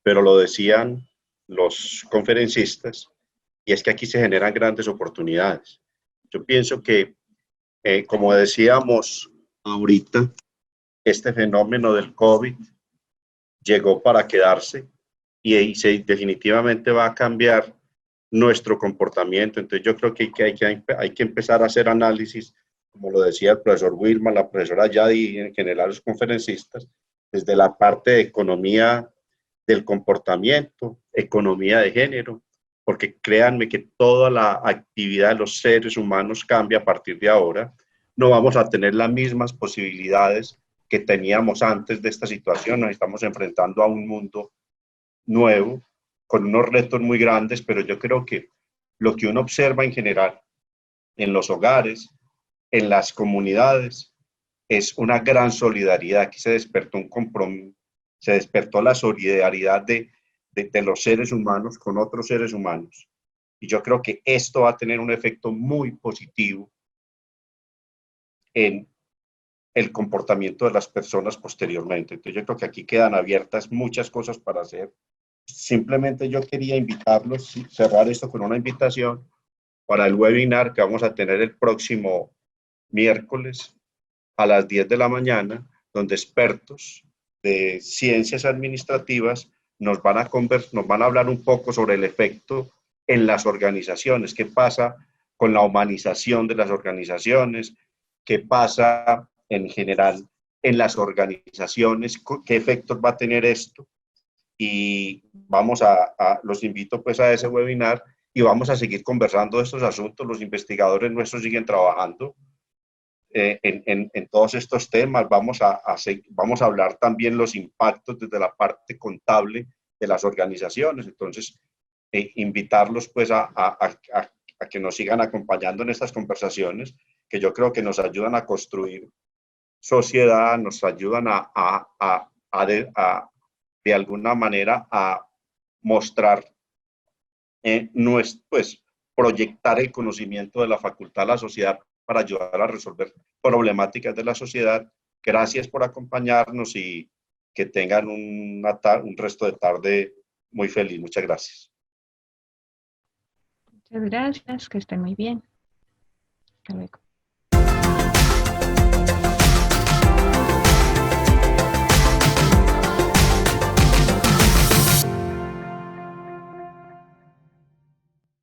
pero lo decían los conferencistas, y es que aquí se generan grandes oportunidades. Yo pienso que, como decíamos ahorita, este fenómeno del COVID llegó para quedarse y definitivamente va a cambiar nuestro comportamiento. Entonces yo creo que hay que empezar a hacer análisis, como lo decía el profesor Wilma, la profesora Yadi y en general los conferencistas, desde la parte de economía del comportamiento, economía de género, porque créanme que toda la actividad de los seres humanos cambia a partir de ahora. No vamos a tener las mismas posibilidades que teníamos antes de esta situación. Nos estamos enfrentando a un mundo nuevo, con unos retos muy grandes, pero yo creo que lo que uno observa en general en los hogares, en las comunidades, es una gran solidaridad. Aquí se despertó un compromiso, se despertó la solidaridad de los seres humanos con otros seres humanos. Y yo creo que esto va a tener un efecto muy positivo en el comportamiento de las personas posteriormente. Entonces yo creo que aquí quedan abiertas muchas cosas para hacer. Simplemente yo quería invitarlos, cerrar esto con una invitación para el webinar que vamos a tener el próximo miércoles a las 10 de la mañana, donde expertos de ciencias administrativas nos van a hablar un poco sobre el efecto en las organizaciones, qué pasa con la humanización de las organizaciones, qué pasa en general en las organizaciones, qué efectos va a tener esto. Y los invito pues a ese webinar y vamos a seguir conversando de estos asuntos. Los investigadores nuestros siguen trabajando en todos estos temas. Vamos a hablar también los impactos desde la parte contable de las organizaciones. Entonces, invitarlos pues a que nos sigan acompañando en estas conversaciones, que yo creo que nos ayudan a construir sociedad, nos ayudan de alguna manera a mostrar, pues, proyectar el conocimiento de la facultad a la sociedad para ayudar a resolver problemáticas de la sociedad. Gracias por acompañarnos y que tengan un resto de tarde muy feliz. Muchas gracias. Muchas gracias, que estén muy bien. Hasta luego.